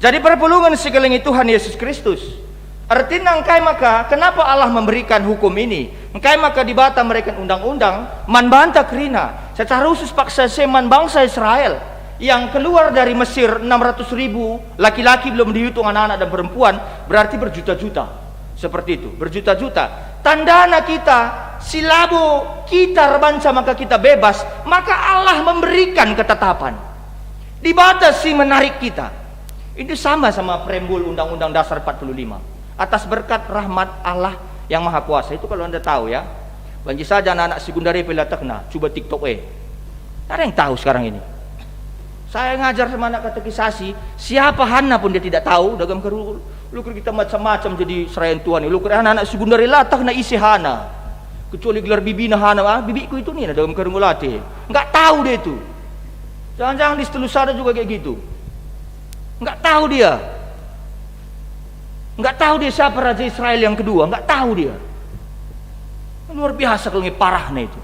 S1: Jadi perpulungan sekeliling Tuhan Yesus Kristus. Artinya engkai maka kenapa Allah memberikan hukum ini? Engkai maka dibata mereka undang-undang manbanta kerina secara khusus paksa seman bangsa Israel yang keluar dari Mesir 600.000 laki-laki belum dihitung anak-anak dan perempuan, berarti berjuta-juta. Seperti itu, berjuta-juta. Tandana kita silabo kita rebanca maka kita bebas, maka Allah memberikan ketetapan. Dibatasi menarik kita. Itu sama preambul Undang-Undang Dasar 45. Atas berkat rahmat Allah yang Maha Kuasa. Itu kalau Anda tahu ya. Banji saja anak-anak sekundari pelatakna, coba TikTok ada yang tahu sekarang ini. Saya ngajar sama anak katekisasi, siapa Hana pun dia tidak tahu. Dalam keru kita macam-macam jadi serayan Tuhan. Lu anak-anak sekundari latakna isi Hana. Kecuali gelar bibina Hana, bibiku itu nih dalam keru latih. Enggak tahu dia itu. Jangan-jangan di Telusada juga kayak gitu. Enggak tahu dia. Enggak tahu dia siapa Raja Israel yang kedua, enggak tahu dia. Luar biasa kalau parahnya itu.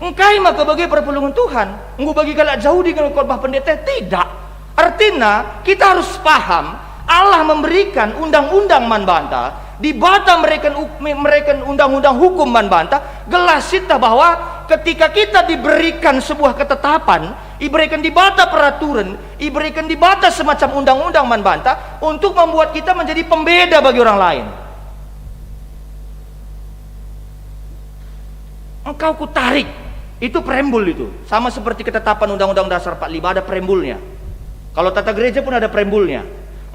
S1: Engkai maka bagi perpulungan Tuhan, engkau bagi kalau jauh di khotbah pendeta tidak. Artinya kita harus paham Allah memberikan undang-undang manbanta, di bata mereka undang-undang hukum manbanta, gelas kita bahwa ketika kita diberikan sebuah ketetapan, diberikan di bata peraturan, diberikan di bata semacam undang-undang manbanta untuk membuat kita menjadi pembeda bagi orang lain. Engkau ku tarik Itu preambul itu. Sama seperti ketetapan Undang-Undang Dasar 45 ada preambulnya. Kalau tata gereja pun ada preambulnya.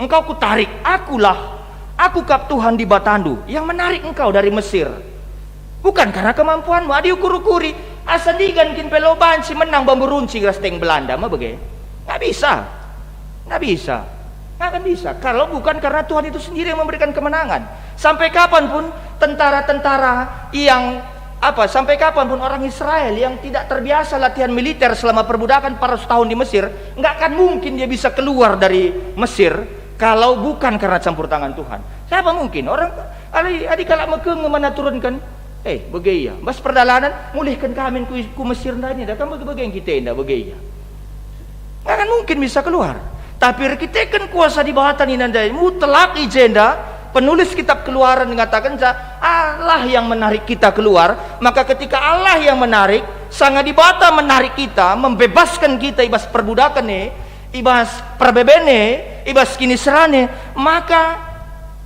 S1: Engkau kutarik, aku kap Tuhan di Batandu yang menarik engkau dari Mesir. Bukan karena kemampuanmu, diukur-ukuri. Asandigan kin peloban si menang bambu runci grasteng Belanda mah bagaimana? Nggak bisa. Nggak akan bisa. Kalau bukan karena Tuhan itu sendiri yang memberikan kemenangan. Sampai kapanpun tentara-tentara yang sampai kapanpun orang Israel yang tidak terbiasa latihan militer selama perbudakan 400 tahun di Mesir, nggak akan mungkin dia bisa keluar dari Mesir kalau bukan karena campur tangan Tuhan. Siapa mungkin? Orang adik kalak mekeng mana turunkan? Begaya. Bas perdalanan mulihkan kami ku Mesir ndanya. Dah kan bagaimana kita ndak begaya. Nggak akan mungkin bisa keluar. Tapi kita kan kuasa di bawah taninan daya. Mutlak ijenda. Penulis kitab Keluaran mengatakan Allah yang menarik kita keluar. Maka ketika Allah yang menarik, sangat dibata menarik kita, membebaskan kita ibas perbudakan ibas perbebene, ibas kini serane, maka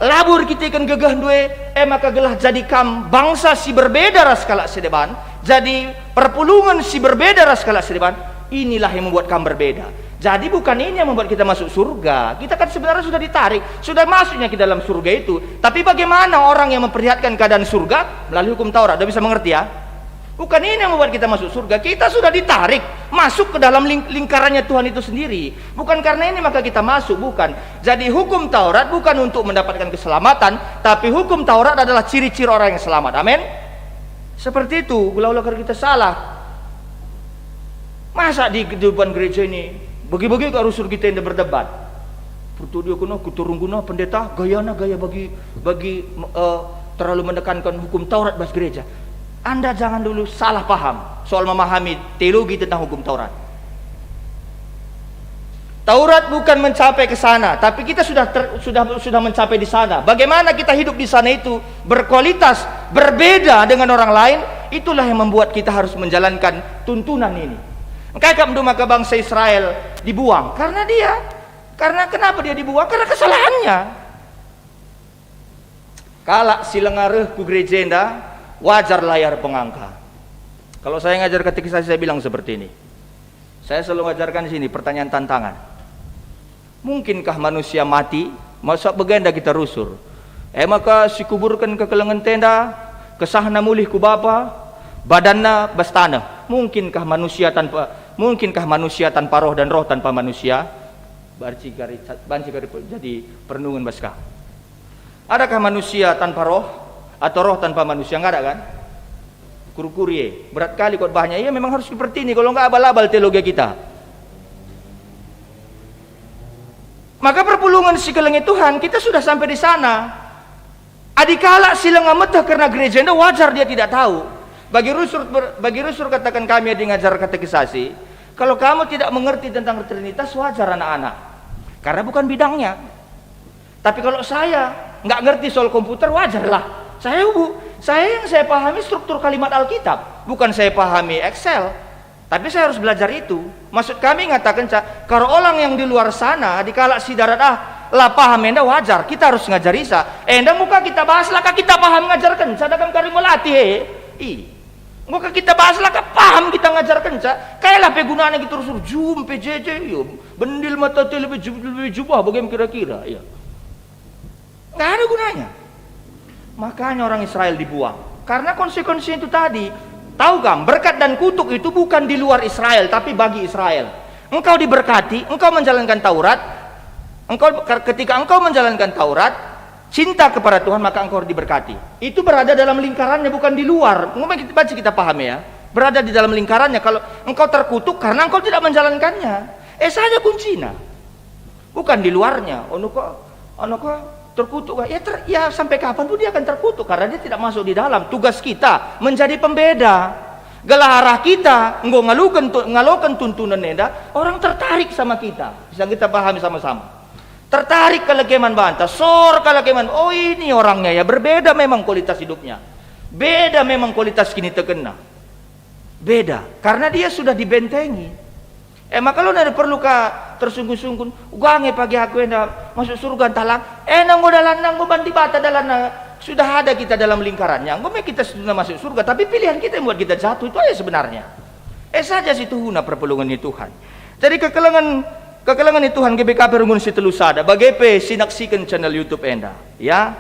S1: labur kita ikan gegah due, maka gelah jadi kam bangsa si berbeda ras kalak sedeban, jadi perpulungan si berbeda ras kalak sedeban. Inilah yang membuat kam berbeda. Jadi bukan ini yang membuat kita masuk surga. Kita kan sebenarnya sudah ditarik, sudah masuknya ke dalam surga itu. Tapi bagaimana orang yang memperlihatkan keadaan surga melalui hukum Taurat? Udah bisa mengerti ya? Bukan ini yang membuat kita masuk surga. Kita sudah ditarik masuk ke dalam lingkarannya Tuhan itu sendiri. Bukan karena ini maka kita masuk, bukan. Jadi hukum Taurat bukan untuk mendapatkan keselamatan, tapi hukum Taurat adalah ciri-ciri orang yang selamat. Amin. Seperti itu. Ulah-ulah kalau kita salah. Masa di kehidupan gereja ini bagi-bagi kalau rusur kita yang berdebat. Pertu dia kuno kuturung kuno pendeta gaya bagi terlalu menekankan hukum Taurat bahas gereja. Anda jangan dulu salah paham soal memahami teologi tentang hukum Taurat. Taurat bukan mencapai ke sana, tapi kita sudah mencapai di sana. Bagaimana kita hidup di sana itu berkualitas berbeda dengan orang lain, itulah yang membuat kita harus menjalankan tuntunan ini. Maka bangsa Israel dibuang karena kenapa dia dibuang? Karena kesalahannya. Kalak silengareh ku gerejenda wajar layar pengangka. Kalau saya ngajar katekisasi saya bilang seperti ini. Saya selalu ngajarkan di sini pertanyaan tantangan. Mungkinkah manusia mati? Masa begenda kita rusur? Maka si kuburkan ke kelengan tenda, kesahna mulih ku bapa, badanna bastana. Mungkinkah manusia tanpa roh dan roh tanpa manusia? Banci kari jadi perenungan baska. Adakah manusia tanpa roh atau roh tanpa manusia? Enggak ada kan? Kurkurie. Berat kali kot bahnya. Iya memang harus seperti ini. Kalau enggak abal-abal teologi kita. Maka perpulungan si kelengi Tuhan kita sudah sampai di sana. Adikala silang ametah karena gereja anda wajar dia tidak tahu. Bagi rusur katakan kami yang ngajar katekisasi, kalau kamu tidak mengerti tentang Trinitas wajar anak-anak, karena bukan bidangnya. Tapi kalau saya nggak ngerti soal komputer wajarlah. Saya yang saya pahami struktur kalimat Alkitab, bukan saya pahami Excel. Tapi saya harus belajar itu. Maksud kami ngatakan kalau orang yang di luar sana dikala si darat lah paham enda wajar, kita harus ngajar isa. Enda muka kita bahas lah kita paham ngajarkan. Sadakan kari melatih muka kita bahas lah paham kita ngajarkan kayalah pegunaannya kita harus zoom PJJ bendil mata lebih jubah bagaimana kira-kira ya nggak ada gunanya. Makanya orang Israel dibuang karena konsekuensi itu tadi. Tahu kan berkat dan kutuk itu bukan di luar Israel tapi bagi Israel. Engkau diberkati, engkau menjalankan Taurat, ketika engkau menjalankan Taurat cinta kepada Tuhan maka engkau diberkati. Itu berada dalam lingkarannya bukan di luar. Kita baca kita paham ya. Berada di dalam lingkarannya. Kalau engkau terkutuk karena engkau tidak menjalankannya. Saja kuncinya. Bukan di luarnya. Ono kok terkutuk. Ya sampai kapan pun dia akan terkutuk karena dia tidak masuk di dalam. Tugas kita menjadi pembeda. Gelah arah kita ngalokan tuntunan enda, orang tertarik sama kita. Bisa kita pahami sama-sama. Tertarik ke legeman bantah, sor ke legeman. Oh ini orangnya ya, berbeda memang kualitas hidupnya. Beda memang kualitas kini terkena. Beda, karena dia sudah dibentengi. Maka lo ada perlu tersunggun-sunggun. Ugange pagi aku enda masuk surga talang. Nang dalan banti bata dalan sudah ada kita dalam lingkarannya. Kita sudah masuk surga, tapi pilihan kita yang buat kita jatuh itu aja sebenarnya. saja si tuhuna perpulungan ni Tuhan. Jadi kekelengan ni Tuhan GBKP rungun si telusada. Bagaimana sinaksikan channel YouTube enda. Ya.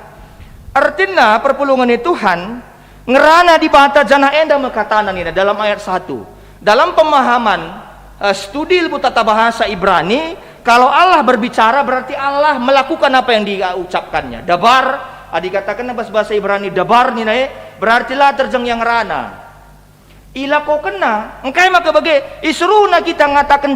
S1: Artinya perpulungan ni Tuhan ngerana di bata jana enda makatanan ini dalam ayat 1. Dalam pemahaman studi ilmu tata bahasa Ibrani, kalau Allah berbicara berarti Allah melakukan apa yang diucapkannya. Dabar, dikatakan bahasa Ibrani dabar ni nae, berarti lah terjeng yang rana. Ila ko kena, engkai maka bagi isruna kita ngatakan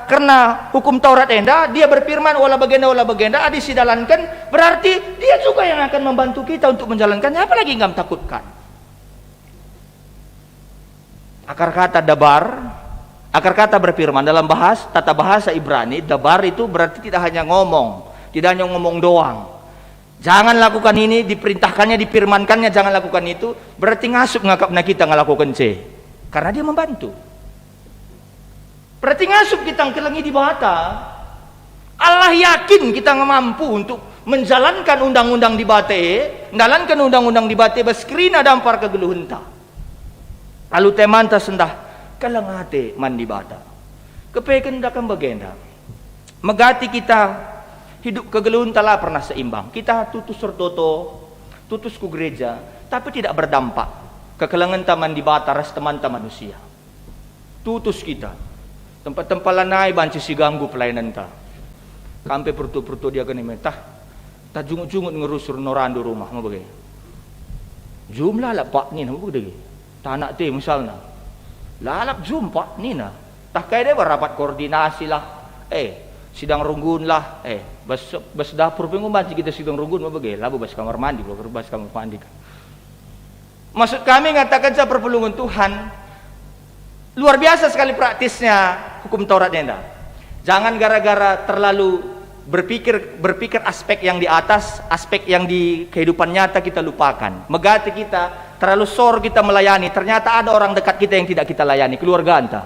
S1: karena hukum Taurat enda, dia berfirman wala bagenda adi sidalankan, berarti dia juga yang akan membantu kita untuk menjalankannya, apalagi ngam takutkan. Akar kata dabar, akar kata berfirman dalam tata bahasa Ibrani, dabar itu berarti tidak hanya ngomong, tidak hanya ngomong doang. Jangan lakukan ini, diperintahkannya, difirmankannya, jangan lakukan itu, berarti ngasup ngakapna kita ngelakukan karena dia membantu. Berarti ngasup kita kelengi di bata. Allah yakin kita mampu untuk menjalankan undang-undang di bate, menjalankan undang-undang di bate baskrina dampar kegeluhunta. Lalu temanta sendah kalangate man di bata. Kepekendakan bagenda. Megati kita hidup kegeluhunta lah pernah seimbang. Kita tutus sertoto, tutus ku gereja, tapi tidak berdampak. Kekelangan taman di bata ras teman manusia. Tutus kita. Tempat-tempat lanai banci si ganggu pelayanan ta. Kampe pertu-pertu dia kena metah. Ta jungut-jungut ngerusur norando rumah mau bagai. Jumlah lah pak ni mau bagai. Ta anak te misalnya. Lalap zoom pak ni na. Tah kaya dia berapat koordinasi lah. Sidang runggun lah. Bas dapur pengumbanci kita sidang runggun mau bagai. Labu bas kamar mandi, bas kamar mandi. Maksud kami mengatakan saya perpulungan Tuhan luar biasa sekali praktisnya hukum Taurat enda. Jangan gara-gara terlalu berpikir aspek yang di atas, aspek yang di kehidupan nyata kita lupakan. Megati kita terlalu sor kita melayani, ternyata ada orang dekat kita yang tidak kita layani, keluarga anta.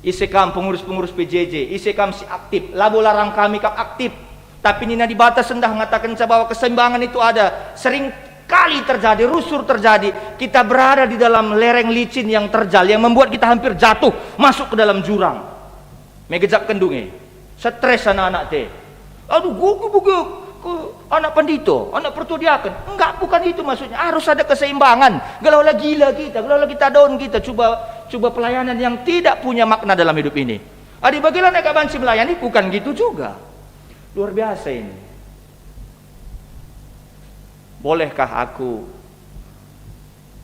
S1: Isekam pengurus-pengurus PJJ, isekam si aktif, labu larang kami kap aktif. Tapi Nina di batas sendah mengatakan bahwa keseimbangan itu ada, sering kali terjadi, rusur terjadi, kita berada di dalam lereng licin yang terjal, yang membuat kita hampir jatuh, masuk ke dalam jurang. Megejak kendunge, stres anak-anak teh. Aduh, anak pendito, anak pertudiakan. Enggak, bukan itu maksudnya. Harus ada keseimbangan. Kalau lagi gila kita, kalau kita down kita, coba pelayanan yang tidak punya makna dalam hidup ini. Adi bagaimana nak banci melayani? Bukan gitu juga. Luar biasa ini. Bolehkah aku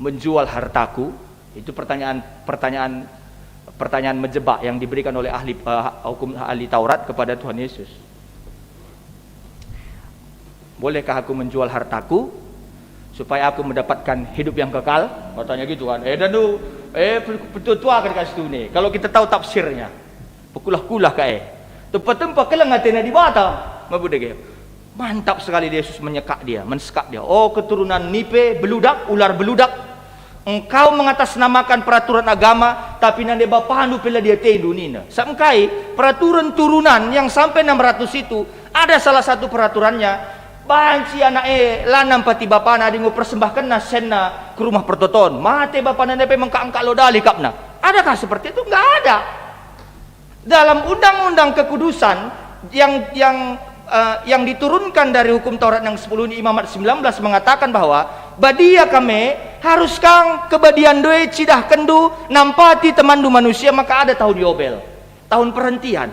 S1: menjual hartaku? Itu pertanyaan menjebak yang diberikan oleh ahli Taurat kepada Tuhan Yesus. Bolehkah aku menjual hartaku supaya aku mendapatkan hidup yang kekal? Katanya gitu kan. Petua akan kasih tu ni. Kalau kita tahu tafsirnya, pekulah-kulah tempat-tempat kelang hatena di bata. Mabudege. Mantap sekali Yesus mensekap dia. Oh, keturunan nipe, beludak, ular beludak. Engkau mengatasnamakan peraturan agama, tapi nande bapandu pela dia tendu nina. Samkai peraturan turunan yang sampai 600 itu, ada salah satu peraturannya, banci anak lanam pati bapana dingo persembahkan na senna ke rumah pertoton. Mate bapana nepe mengka-angka lodali kapna. Adakah seperti itu? Enggak ada. Dalam undang-undang kekudusan yang diturunkan dari hukum Taurat yang 10 ini Imamat 19 mengatakan bahwa badia kami harus kang kebadian doe cidah kendu nampati temandu manusia, maka ada tahun Yobel, tahun perhentian.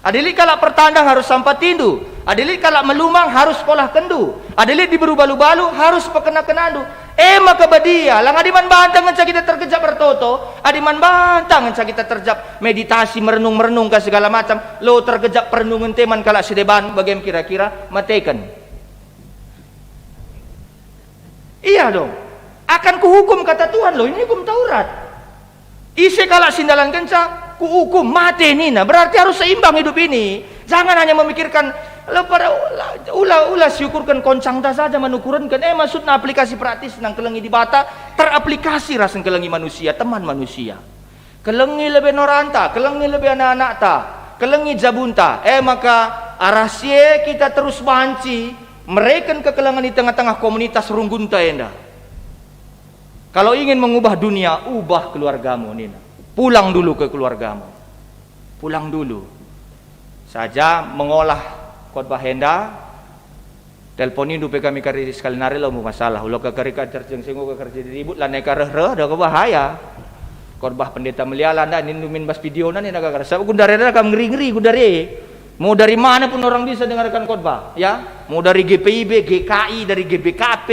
S1: Adili kalak pertandang harus sampai tindu, adili kalak melumang harus sekolah kendu, adili di berubalu-balu harus pekena-kenandu. Maka badia lang adiman bantang ngan kita terkejap bertoto, adiman bantang ngan kita terjap meditasi merenung ke segala macam, lo terkejap perenungan teman kalak sedeban bagaimana kira-kira matekan. Iya dong, akan kuhukum kata Tuhan lo, ini hukum Taurat. Ise kalak sindalan kenca kuhukum mati nina, berarti harus seimbang hidup ini. Jangan hanya memikirkan lo pada ulah syukurkan koncang saja menukurankan. Maksudnya aplikasi praktis nang kelengi di bata teraplikasi rasen kelengi manusia, teman manusia. Kelengi lebih noranta, kelengi lebih anak-anak ta, kelengi jabunta. Maka arasie kita terus banci mereka kekelangan di tengah-tengah komunitas runggunta enda. Kalau ingin mengubah dunia, ubah keluargamu nina. pulang dulu ke keluargamu. Pulang dulu. Saja mengolah khotbah henda, teleponin du kami kari sekali nari lo masalah. Ulo ke kari kacar jeng singo ke kerja diribut lah naik reh dah ke bahaya. Khotbah pendeta melialan dah ini min bas video na ni naga karasa. Gundare dah kam ngeri gundare. Mau dari mana pun orang bisa dengarkan khotbah, ya. Mau dari GPIB, GKI, dari GBKP,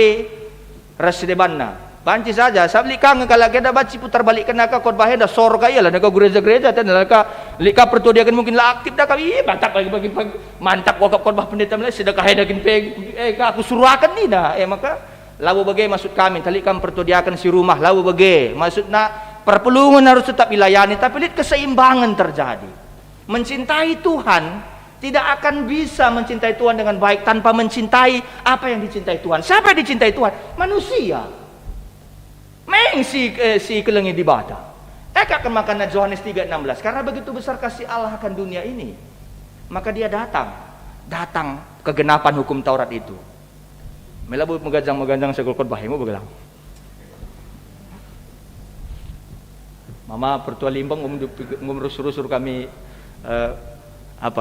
S1: Resdebanna. Banci saja, sabli kang kalau kita baca putar balik kena ka khotbah dah sorga iyalah naka gereja-gereja dan naka lika pertudiakan mungkin lah aktif dah kami mantap bagi mantap wakaf khotbah pendeta mulai sedekah dakin aku suruh akan ni dah maka lalu bagai maksud kami tali kam pertudiakan si rumah lalu bagai maksudna perpelungan harus tetap dilayani tapi lihat keseimbangan terjadi. Mencintai Tuhan tidak akan bisa mencintai Tuhan dengan baik tanpa mencintai apa yang dicintai Tuhan. Siapa yang dicintai Tuhan? Manusia. Meng si kelengi di bata. Eka akan makan Yohanes 3:16. Karena begitu besar kasih Allah akan dunia ini, maka dia datang kegenapan hukum Taurat itu. Melabu megajang segol khotbah mu begelang. Mama pertua limbang ngumrus-rusur kami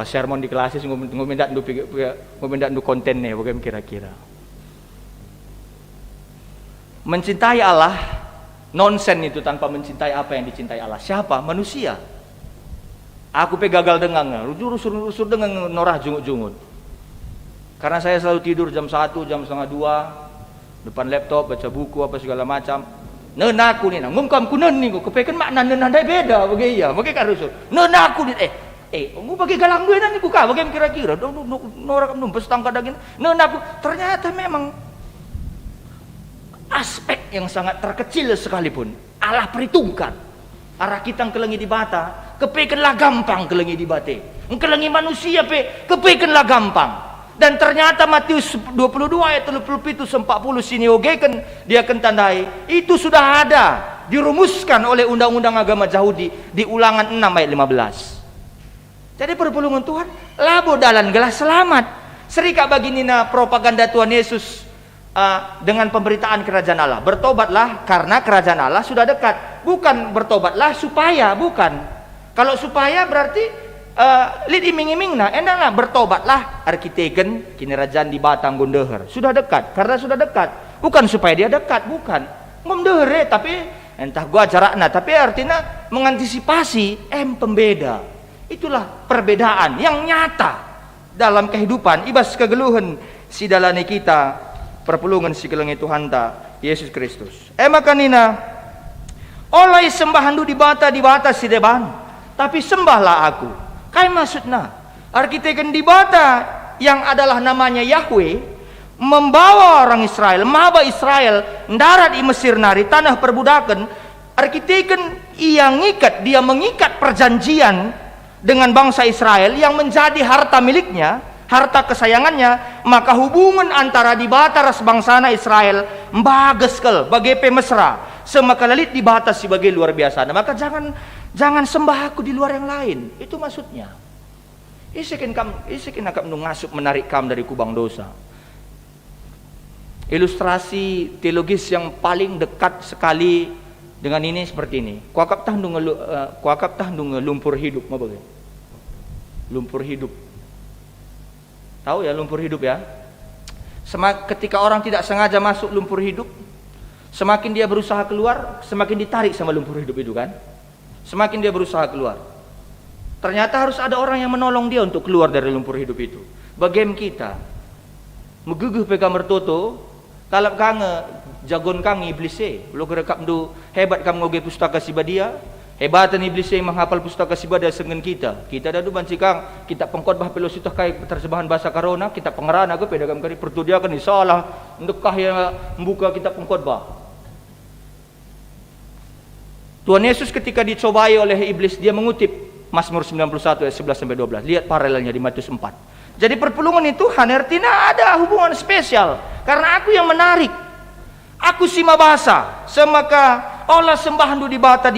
S1: sermon di kelas ngumendak ndu kontennya bagaimana kira-kira. Mencintai Allah nonsen itu tanpa mencintai apa yang dicintai Allah. Siapa? Manusia. Aku gagal dengang, rusur dengan norah jungut-jungut. Karena saya selalu tidur jam 1, jam setengah 2 depan laptop baca buku apa segala macam. Nenaku ni nang ngomkam ku nen ni ku kepeken makna nenandai beda bagi ya. Bagi kan rusur. Nenaku ni mu bagi galang gue nang buka bagaimana kira-kira. Norak numpes tangka daging. Nenaku ternyata memang aspek yang sangat terkecil sekalipun Allah perhitungkan. Arah kita kelengi di bata, kepekenlah gampang kelengi di bate. Kelengi manusia kepekenlah gampang. Dan ternyata Matius 22 ayat 37 40 sini kan dia akan tandai itu sudah ada dirumuskan oleh undang-undang agama Yahudi di Ulangan 6 ayat 15. Jadi perpulungan Tuhan labo dalan gelas selamat. Serika bagi nina propaganda Tuhan Yesus dengan pemberitaan kerajaan Allah. Bertobatlah karena kerajaan Allah sudah dekat. Bukan bertobatlah supaya, bukan. Kalau supaya berarti lid iming-iming nah endanglah bertobatlah arkiteken kini kerajaan di Batang Gondeher. Sudah dekat, karena sudah dekat. Bukan supaya dia dekat, bukan. Ngomdehere tapi entah gua jarakna, tapi artinya mengantisipasi pembeda. Itulah perbedaan yang nyata dalam kehidupan ibas kegeluhan si dalane kita. Perpulungan si kelengi Tuhan ta Yesus Kristus. Maka nina oleh sembahan du di bata si deban. Tapi sembahlah aku. Kai maksudna arkiteken di bata yang adalah namanya Yahweh membawa orang Israel, maba Israel darat di Mesir nari tanah perbudakan. Arkiteken dia mengikat perjanjian dengan bangsa Israel yang menjadi harta miliknya, harta kesayangannya. Maka hubungan antara di bata ras bangsana Israel mbageskel bagai mesra semakalit di bata sebagai luar biasa. Nah, maka jangan sembah aku di luar yang lain. Itu maksudnya. Isikin akam ngasup menarik kam dari kubang dosa. Ilustrasi teologis yang paling dekat sekali dengan ini seperti ini. Kuakap tahdung lumpur hidup ma bagai. Lumpur hidup. Tahu ya lumpur hidup ya? Ketika orang tidak sengaja masuk lumpur hidup, semakin dia berusaha keluar, semakin ditarik sama lumpur hidup itu kan? Semakin dia berusaha keluar. Ternyata harus ada orang yang menolong dia untuk keluar dari lumpur hidup itu. Bagaimana kita? Meguguh peka mertoto, kalap kange jagon kang iblis lo gerekap du hebat kam ngoge pustaka sibadia. Hebatan iblis yang menghafal pustaka sibadia sengen kita dah du banci kang kita pengkhotbah pelositoh kai tersebahan bahasa karona kita pengerana ke pedagam kari pertudiakan insyaallah ndekah yang membuka kita pengkhotbah. Tuhan Yesus ketika dicobai oleh iblis dia mengutip Mazmur 91 ayat 11 sampai 12. Lihat paralelnya di Matius 4. Jadi perpulungan itu artinya ada hubungan spesial karena aku yang menarik. Aku sima bahasa semaka olah sembahan du di bata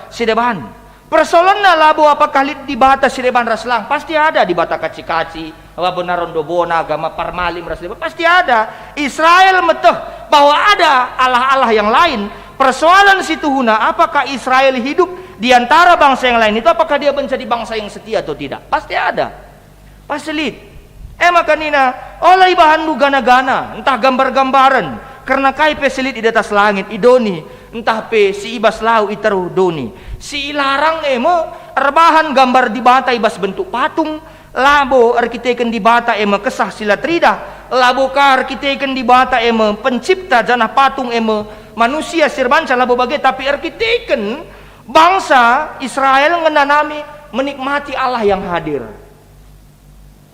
S1: sideban. Persoalannya labo apakah di bata sideban raslang pasti ada di bata kaci-kaci, wabonaron dobona agama parmalim raslang pasti ada. Israel meteh bahwa ada Allah-Allah yang lain. Persoalan situ huna apakah Israel hidup di antara bangsa yang lain itu, apakah dia menjadi bangsa yang setia atau tidak? Pasti ada. Pasilit. Maka nina, oleh bahan lu gana-gana, entah gambar-gambaran, karena kai peselit di atas langit, idoni, entah pe si ibas lau itaru doni. Si ilarang erbahan gambar di bata ibas bentuk patung, labo arkiteken di bata kesah sila trida, labo ka arkiteken di bata pencipta janah patung manusia sirbanca labo bagai, tapi arkiteken bangsa Israel menanami menikmati Allah yang hadir.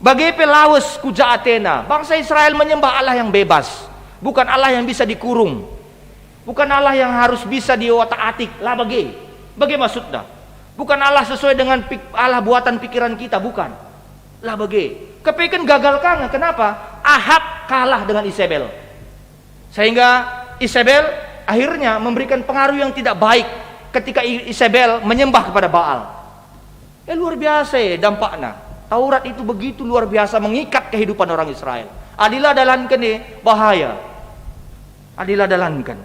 S1: Bagai pelawes kuja Athena, bangsa Israel menyembah Allah yang bebas, bukan Allah yang bisa dikurung, bukan Allah yang harus bisa diotak-atik. Lah bagai maksudnya, bukan Allah sesuai dengan Allah buatan pikiran kita, bukan. Lah bagai kepikan gagal kan? Kenapa? Ahab kalah dengan Isabel, sehingga Isabel akhirnya memberikan pengaruh yang tidak baik ketika Isabel menyembah kepada Baal. Luar biasa dampaknya. Taurat itu begitu luar biasa mengikat kehidupan orang Israel. Adilah dalankan bahaya. Adilah dalankan.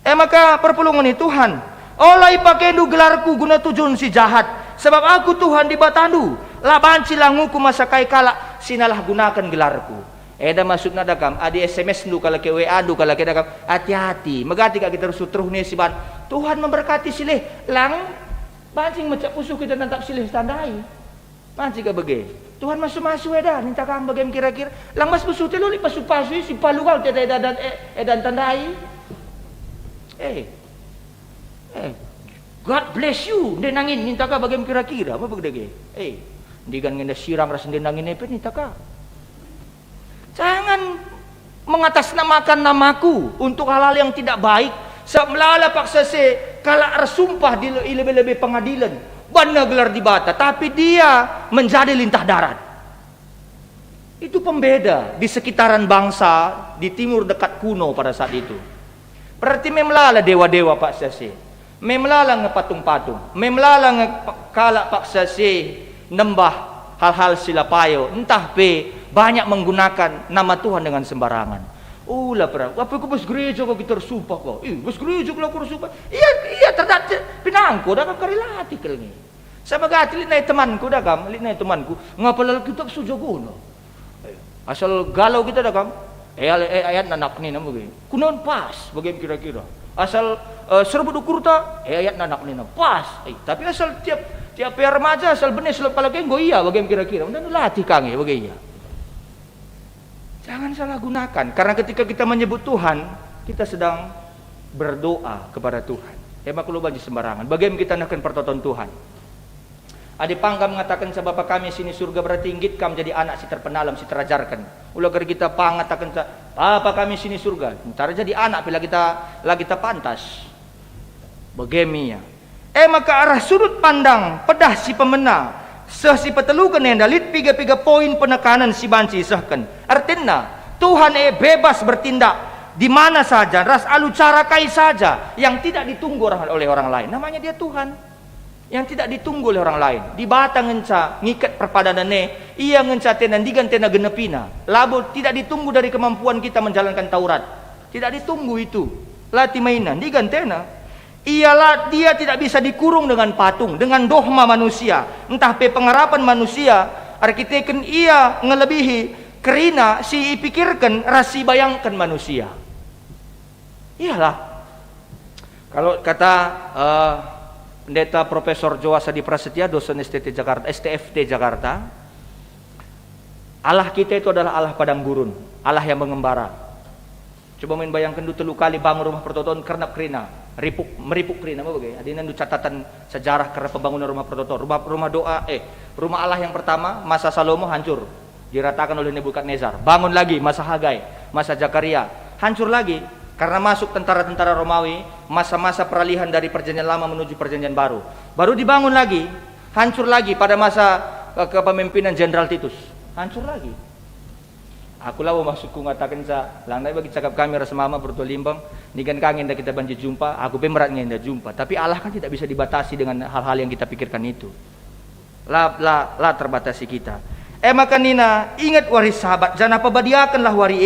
S1: Maka perpulungan Tuhan, oleh pakai du gelarku guna tujuan si jahat, sebab aku Tuhan di batandu, laban cilanguku masa kai kala, sinalah gunakan gelarku. Eda maksudnya dagam, adi SMS nu kalau ke WA nu kalau ke dagam, hati-hati. Megati kak kita rusutruh nih si ban. Tuhan memberkati silih, lang bancing macam pusuh kita nantap silih tandai. Masih ke bagi Tuhan masuk eda minta kang bagaimana kira-kira lang mas pusuh telu li pasu si palugal tidak edan tandai. God bless you. Dia nangin minta kang bagaimana kira-kira apa begede. Digan ngenda sirang ras dia nangin nepet minta kang. Jangan mengatasnamakan namaku untuk hal-hal yang tidak baik. Semlala paksa se kala arsumpah di lebih-lebih pengadilan. Bana gelar di bata, tapi dia menjadi lintah darat. Itu pembeda di sekitaran bangsa di timur dekat kuno pada saat itu. Berarti memlala dewa-dewa Pak Sase, memlala ngepatung-patung, memlala ngekala Pak Sase nembah hal-hal silapayo, entah pe banyak menggunakan nama Tuhan dengan sembarangan. Ulah perang. Apa kau bos gereja kau kita sumpah kau? Bos gereja kalau kau sumpah. Iya terdapat pinangku dah kau relati kelni. Sama gati linai temanku dah kam, linai temanku. Ngapalal kitab sujogono. Asal galau kita dah kam. Ayat nanak ni nama begini. Kunon pas, bagaimana kira-kira. Asal serbu dukurta, ayat nanak ni nama pas. Tapi asal tiap remaja asal benih selap kalau kau iya, bagaimana kira-kira. Udah latih kang ya, bagaimana. Jangan salah gunakan, karena ketika kita menyebut Tuhan, kita sedang berdoa kepada Tuhan. Maka lu bagi sembarangan. Bagaimana kita nakkan pertonton Tuhan? Adi pangga mengatakan sa Bapa kami sini surga berarti inggit kam jadi anak si terpenalam si terajarkan. Ulah ker kita pangatakan sa Bapa kami sini surga. Ntar jadi anak bila kita pantas. Bagaimana? Maka arah sudut pandang pedah si pemena. Si petelukan yang dalit piga poin penekanan si banci sahkan. Artinya Tuhan bebas bertindak di mana saja, ras alu cara kai saja yang tidak ditunggu oleh orang lain. Namanya dia Tuhan yang tidak ditunggu oleh orang lain. Di bata ngenca ngikat perpadanane, ia ngenca tenandigan tena genepina. Labo tidak ditunggu dari kemampuan kita menjalankan Taurat. Tidak ditunggu itu. Lati mainan digan tena. Ialah dia tidak bisa dikurung dengan patung, dengan dogma manusia, entah pe pengarapan manusia, arkiteken ia ngelebihi kerina si pikirkan rasi bayangkan manusia. Iyalah. Kalau kata Pendeta Profesor Joasa di Prasetya, dosen STFT Jakarta, Allah kita itu adalah Allah padang gurun, Allah yang mengembara. Coba main bayangkan dulu telu kali bangun rumah pertoton karena kerina, meripuk kerina apa bagai? Ada nandu catatan sejarah karena pembangunan rumah pertoton, rumah doa, rumah Allah yang pertama masa Salomo hancur, diratakan oleh Nebukadnezar. Bangun lagi masa Hagai, masa Zakaria, hancur lagi karena masuk tentara-tentara Romawi, masa-masa peralihan dari perjanjian lama menuju perjanjian baru. Baru dibangun lagi, hancur lagi pada masa kepemimpinan Jenderal Titus, hancur lagi. Aku lah maksudku ngatakan sa lantai bagi cakap kami rasa mama bertua limbang nikan kangen dah kita banjir jumpa, aku pemerat ngenda jumpa. Tapi Allah kan tidak bisa dibatasi dengan hal-hal yang kita pikirkan itu. Lah terbatasi kita. Maka nina ingat wari sahabat, jangan apa badiakanlah wari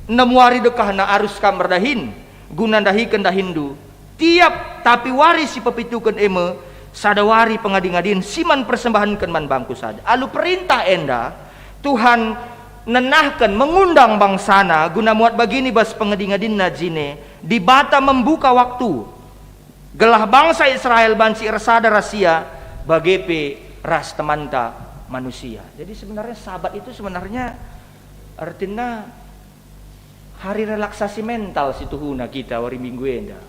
S1: 6 wari dekah na arus kam berdahin, guna dahikan dahindu, Tiap tapi wari si pepitukan eme sadawari pengadin-adin siman persembahan man bangku saja. Alu perintah enda Tuhan nenahkan mengundang bangsana guna muat begini bas pengadin-adin najine di bata membuka waktu gelah bangsa Israel banci ersada rasia bagepe ras temanta manusia. Jadi sebenarnya Sabat itu sebenarnya artinya hari relaksasi mental si tuhuna kita wari minggu enda.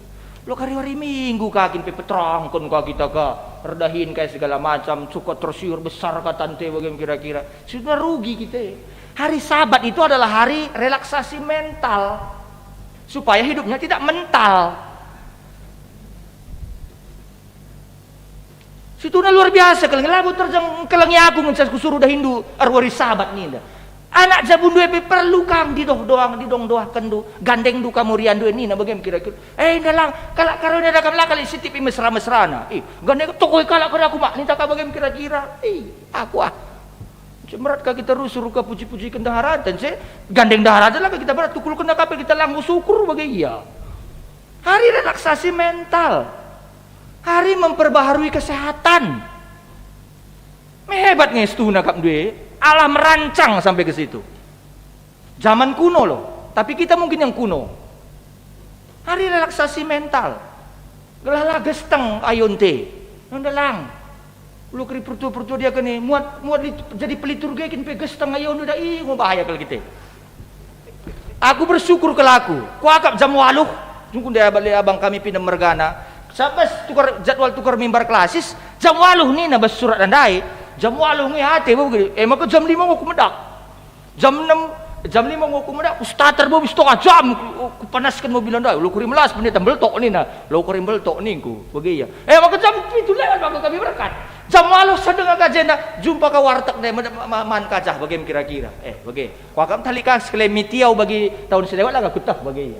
S1: Lo hari minggu kakin pe petrangkon ka kita ka redahin kayak segala macam cukup tersiur besar ka tante bagaimana kira-kira. Sudah rugi kita. Hari Sabat itu adalah hari relaksasi mental supaya hidupnya tidak mental. Situna luar biasa kelengi labu terjang kelengi aku ngecas kusuruh dah Hindu arwari Sabat ni dah. Anak jabun dua perlu kang di dong doa kendu gandeng du kamurian dua ni na bagaimana kira-kira. Dalang kalak karone dah kamla kali sitip mesra-mesrana. Gandeng tokoi kalak kada aku mak ni tak bagaimana kira-kira. Aku cemerat ka kita rusur ka puji-puji kendaharatan se gandeng daharatan lah kita berat tukul kena kape kita langgu syukur bagaimana. Hari relaksasi mental. Hari memperbaharui kesehatan. Hebat ngestu nakap due. Allah merancang sampai ke situ. Zaman kuno loh, tapi kita mungkin yang kuno. Hari relaksasi mental. Gelahlah gesteng ayonte. Nondalang. Lu keri pertu dia kene muat jadi pelitur ge kin pe gesteng ayon udah bahaya kalau kita. Aku bersyukur ke laku. Ku akap jam 8. Jungkun dia balik abang kami pindah mergana. Sampai jadwal tukar mimbar klasis jam 8 ni na bas surat andai jam 8 ni hati maka jam 5 aku medak jam 5 aku medak starter bo setengah jam ku panaskan mobil andai lu kuri melas menit beltok ni na lu kuri beltok ni ku begiya maka jam 7 lewat maka kami berkat jam 8 sedang kajena jumpa ka warteg deh man kacah bagaimana kira-kira bagi ku akam tali ka sekali mitiau bagi tahun selewat lah aku tak begiya.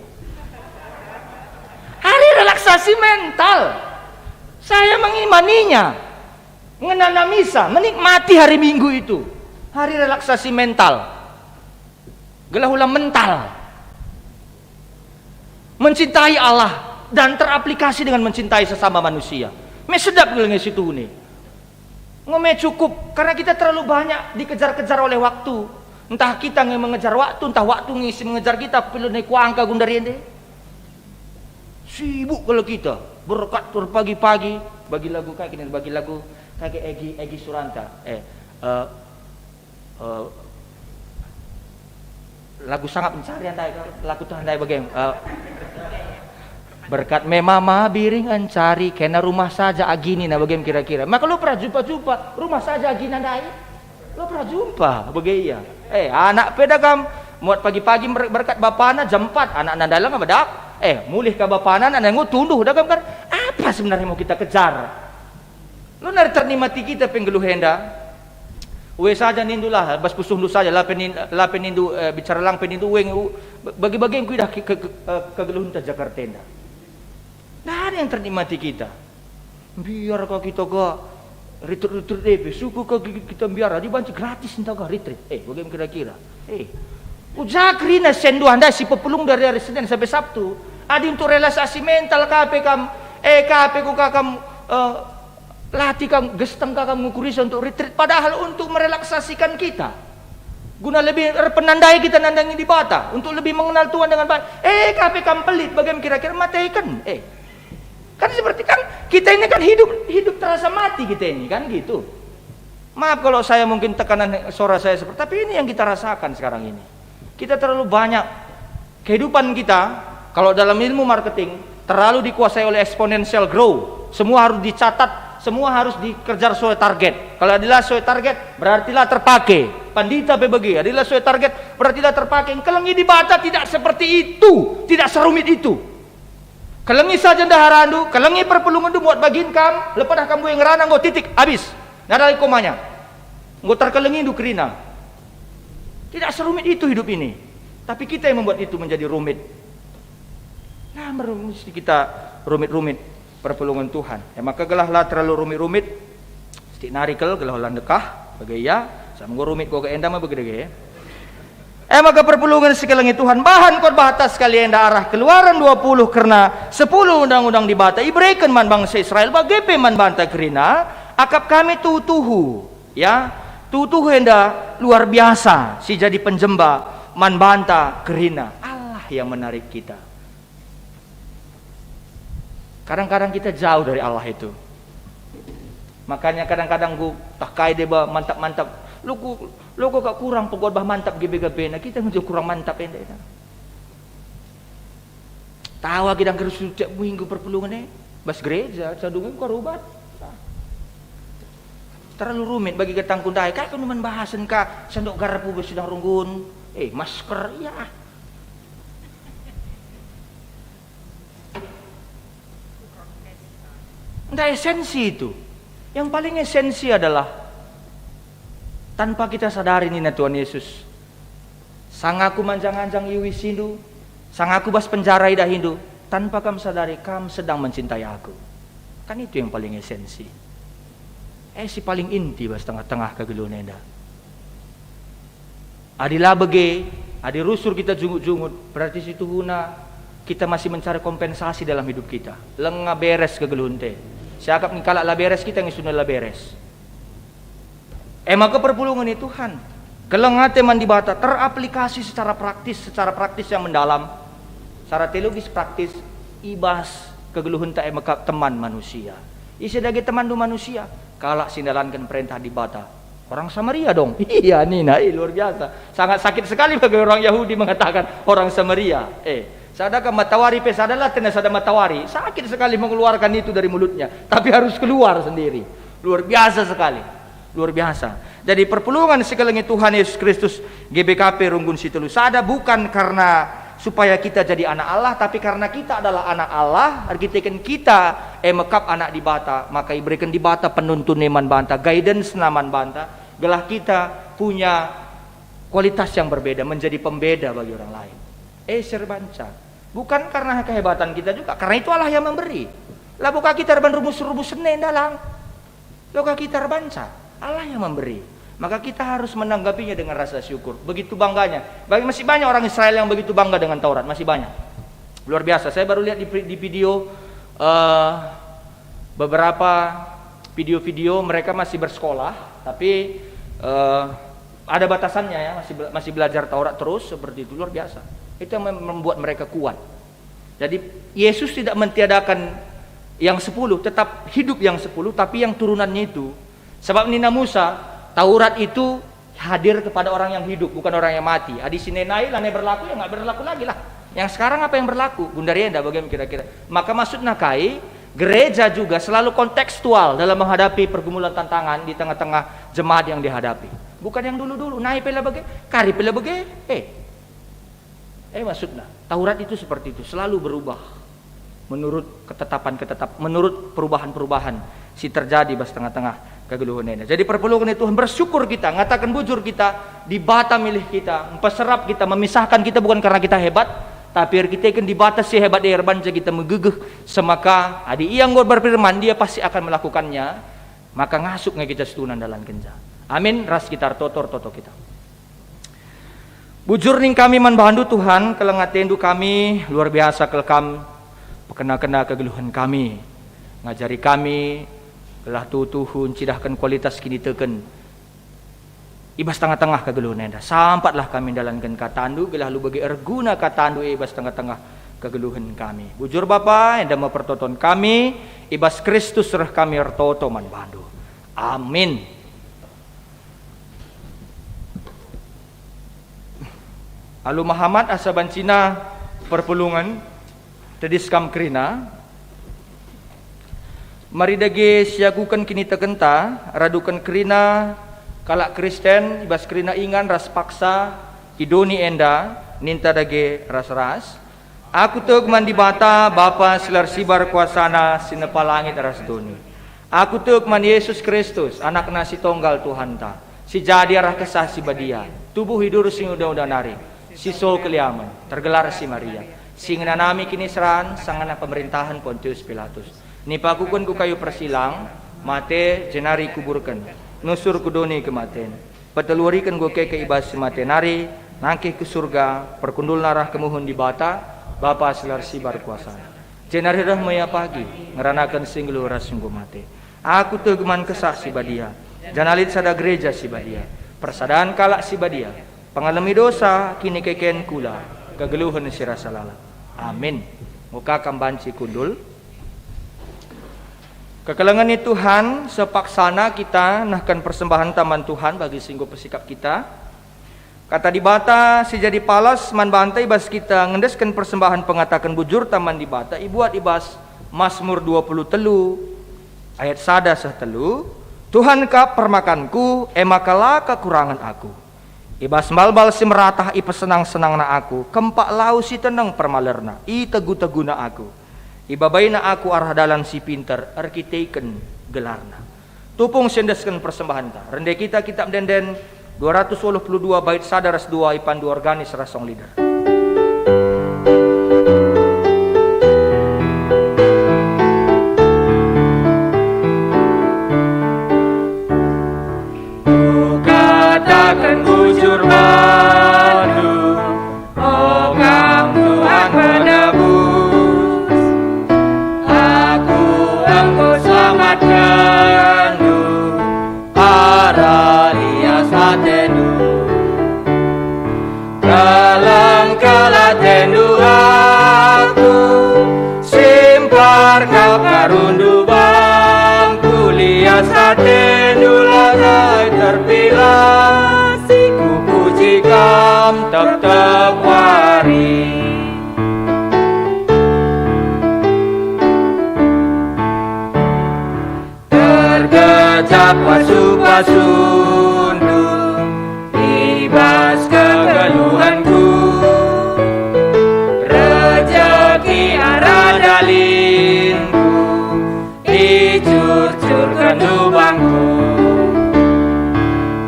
S1: Hari relaksasi mental. Saya mengimaninya. Mengenal misa, menikmati hari Minggu itu. Hari relaksasi mental. Gelahula mental. Mencintai Allah dan teraplikasi dengan mencintai sesama manusia. Me sedap geleng situ nih. Ngome cukup karena kita terlalu banyak dikejar-kejar oleh waktu. Entah kita yang mengejar waktu, entah waktu ngisi mengejar kita perlu naik angka gundari ende. Sibuk kalau kita berkat pagi-pagi bagi lagu kayak gini bagi lagu kayak Egi Suranta lagu sangat pencarian dai lagu Tuhan dai bagaimana berkat mama biring ancari kena rumah saja agini nah bagaimana kira-kira maka lu pernah jumpa rumah saja agini dai lu pernah jumpa bagaimana anak pedagam muat pagi-pagi berkat bapana jam 4 anak dalam apa dak mulih ke bapanan anak ngu tunduh dah kan apa sebenarnya mau kita kejar lu nari ternikmati kita penggeluh henda we saja nindulah bas pusuh lu saja la penindu bicara lang penindu weng bagi-bagi yang kuidah kegeluhun ta Jakarta henda nah ada yang ternikmati kita biar kau kita ga retreat deh suku kau kita biar dibantu gratis entah ga retreat bagaimana kira-kira Ujakri na sendu anda si pepulung dari hari Senin sampai Sabtu. Adi untuk relaksasi mental kape kam kape ku kakam latih kam gesteng kakam ngukurisa untuk retreat padahal untuk merelaksasikan kita. Guna lebih penandai kita nandangi di bata untuk lebih mengenal Tuhan dengan baik. Kape kam pelit bagaimana kira-kira mateikan. Kan seperti kan kita ini kan hidup terasa mati kita ini kan gitu. Maaf kalau saya mungkin tekanan suara saya seperti tapi ini yang kita rasakan sekarang ini. Kita terlalu banyak kehidupan kita kalau dalam ilmu marketing terlalu dikuasai oleh exponential growth. Semua harus dicatat, semua harus dikejar sesuai target. Kalau adalah sesuai target berartilah terpakai. Pandita PBG adalah sesuai target berartilah terpakai. Kelengi di bata tidak seperti itu, tidak serumit itu. Kelengi saja daharandu, kelengi perpelungan du buat bagin kam, lepas dah kamu yang ngerana nggo titik habis. Nada komanya. Nggo terkelengi du kerina. Tidak serumit itu hidup ini. Tapi kita yang membuat itu menjadi rumit. Nah, mesti kita rumit-rumit perpelungan Tuhan. Maka gelahlah terlalu rumit-rumit. Stik narikel gelahlah dekah. Bagaya. Sama rumit kau ke endam apa gede. Maka perpulungan sekalian Tuhan bahan kot batas kalian arah Keluaran 20 karena 10 undang-undang di bata iberikan man bangsa Israel bagape man banta kerina akap kami tutuhu ya tutuhu henda luar biasa si jadi penjemba man banta kerina Allah yang menarik kita. Kadang-kadang kita jauh dari Allah itu. Makanya kadang-kadang gua tak kai deba mantap-mantap lu kok gak kurang pegod bah mantap gebe-gebe nah kita ngejauh kurang mantap enda tawa kita ngerus setiap minggu perpulungan bas gereja sadungin kok rubat terlalu rumit bagi ketang kundai kayak kan bahasan ka sandok garapu bersidang runggun masker ya ndak esensi itu yang paling esensi adalah tanpa kita sadari nih Tuhan Yesus sangaku manjang-anjang iwi sindu sangaku bas penjara ida hindu tanpa kamu sadari kamu sedang mencintai aku kan itu yang paling esensi si paling inti bas tengah-tengah kegeluhan enda adilah bege adi rusur kita jungut-jungut berarti situ guna kita masih mencari kompensasi dalam hidup kita lengah beres kegeluhan teh siakap nih kalak lah beres kita ngisuna lah beres maka perpulungan itu Tuhan kelengah teman di bata teraplikasi secara praktis yang mendalam secara teologis praktis ibas kegeluhan tak maka teman manusia sebagai teman do manusia kalak sindalankan perintah di bata orang Samaria dong iya Nina luar biasa sangat sakit sekali bagi orang Yahudi mengatakan orang Samaria sadaka matawari pesadalah tenas ada matawari sakit sekali mengeluarkan itu dari mulutnya tapi harus keluar sendiri luar biasa sekali luar biasa. Jadi perpulungan sekalian Tuhan Yesus Kristus GBKP Runggun Situlu sada bukan karena supaya kita jadi anak Allah tapi karena kita adalah anak Allah artikan kita mekap anak di bata maka iberikan di bata penuntun neman banta guidance naman banta gelah kita punya kualitas yang berbeda menjadi pembeda bagi orang lain serbanca bukan karena kehebatan kita juga karena itu Allah yang memberi lah buka kita reban rumus-rumus senen dalang loka kita rebanca Allah yang memberi maka kita harus menanggapinya dengan rasa syukur begitu bangganya masih banyak orang Israel yang begitu bangga dengan Taurat masih banyak luar biasa saya baru lihat di video beberapa video-video mereka masih bersekolah tapi ada batasannya ya masih belajar Taurat terus seperti itu luar biasa itu yang membuat mereka kuat jadi Yesus tidak mentiadakan yang 10 tetap hidup yang 10 tapi yang turunannya itu sebab Nina Musa Taurat itu hadir kepada orang yang hidup bukan orang yang mati adi sinenai lah berlaku ya nggak berlaku lagi lah yang sekarang apa yang berlaku Gundarienda bagaimana kira-kira maka maksud nakai gereja juga selalu kontekstual dalam menghadapi pergumulan tantangan di tengah-tengah jemaat yang dihadapi bukan yang dulu-dulu naik pela bagai kari pela bagai maksudnya Taurat itu seperti itu selalu berubah menurut ketetapan menurut perubahan-perubahan si terjadi bas tengah-tengah kegeluhan ini. Jadi perpulungan itu bersyukur kita, ngatakan bujur kita, dibata milih kita, memperserap kita, memisahkan kita bukan karena kita hebat, tapi kita kan dibatas si hebat di banca kita megegeh semaka adi yang God berfirman dia pasti akan melakukannya, maka ngasuk kita setunan dalam kenja. Amin. Ras kita toto kita. Bujur ning kami manbahandu Tuhan, kelengatendu kami luar biasa kelkam kena kegeluhan kami, ngajari kami gelah tutuhun cidahkan kualitas kini teken ibas tengah-tengah kegeluhan enda sampatlah kami dalankan katandu gelah lu bagi erguna katandu ibas tengah-tengah kegeluhan kami bujur Bapa enda mempertonton kami ibas Kristus serah kami ertoto man bandu amin. Alu Muhammad asaban Cina perpulungan tediskam krina mari dage siagukan kini tekenta radukan krina kalak Kristen ibas krina ingan ras paksa idoni enda ninta dage ras aku teg mandi bata Bapa silar sibar kuasana sinepa langit ras doni aku teg man Yesus Kristus anak nasi tonggal Tuhanta si jadi arah kesah si badia tubuh hidur sing udah nari si sol keliaman tergelar si Maria sing nanami kini seran sangana pemerintahan Pontius Pilatus nipakukun ku kayu persilang mate jenari kuburkan nusur kudoni kematen petelurikan gue ke ibas matenari nangkih ke surga, perkundul narah kemuhun di bata, Bapa Selarsi berkuasa. Jenari rahmaya pagi, ngeranakan singglu ras sungguh mati. Aku tegeman kesah si badia, janalit sada gereja si badia, persadaan kalak si badia, pengalami dosa, kini keken kula, kegeluhan si rasa lala. Amin. Muka kambanci kundul. Kekelengan ini Tuhan, sepaksana kita nahkan persembahan taman Tuhan bagi singgo pesikap kita. Kata di bata, si jadi palas man bantai bas kita ngendeskan persembahan pengatakan bujur taman di bata. Ibuat ibas Mazmur 20 telu ayat sada sah telu. Tuhan ka permakanku, emakala kekurangan aku. Ibas balbal si meratah ipa senang-senang na aku. Kempak lau si tenang permalerna, i tegu-teguna aku. Ibabaina aku arah dalan si pinter, arkiteken gelarna. Tupung sendeskan persembahan ta. Rende kita kitab denden 282 bait sadaras 2 ipan 2 organis rasong leader.
S4: Katakan bujur madu, oh kam Tuhan menebus. Aku engkau selamatkanku, arah dia satenu. Kalang-kala tendu aku, simpar kau karundu bangku, lihat satenu larai terpilah. Ku puji kam tetap wari. Tergecap pasu-pasundu, ibas kegeluhanku. Rezeki arah dalinku, dicurcurkan lubangku.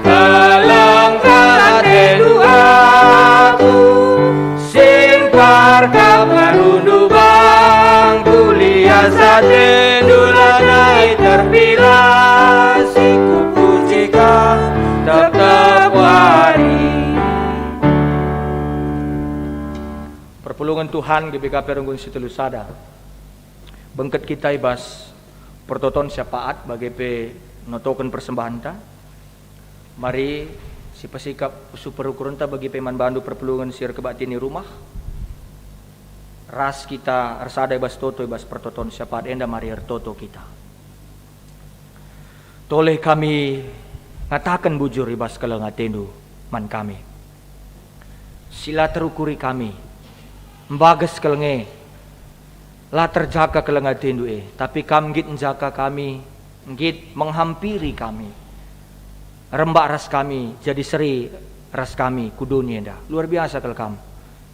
S4: Kalang-kala tendu aku, simpar kau karundu bangku, lihat tendu lanai terpilah. Ku puji kau tetap wari.
S1: Perpulungan Tuhan GBK Perunggun Situlu Sada. Bengket kita ibas pertoton syafaat bagi pe notokan persembahan ta. Mari si pesikap super ukuran ta bagi peman bandu perpulungan sir kebatini rumah. Ras kita arsada ibas toto ibas pertoton syafaat enda mari ertoto kita. Toleh kami ngatakan bujur ibas kalengatendu man kami. Sila terukuri kami. Mbagas kelenge. La terjaga kalengatendu tapi kam git njaka kami, git menghampiri kami. Rembak ras kami jadi seri ras kami kudunia dah. Luar biasa kalau kam.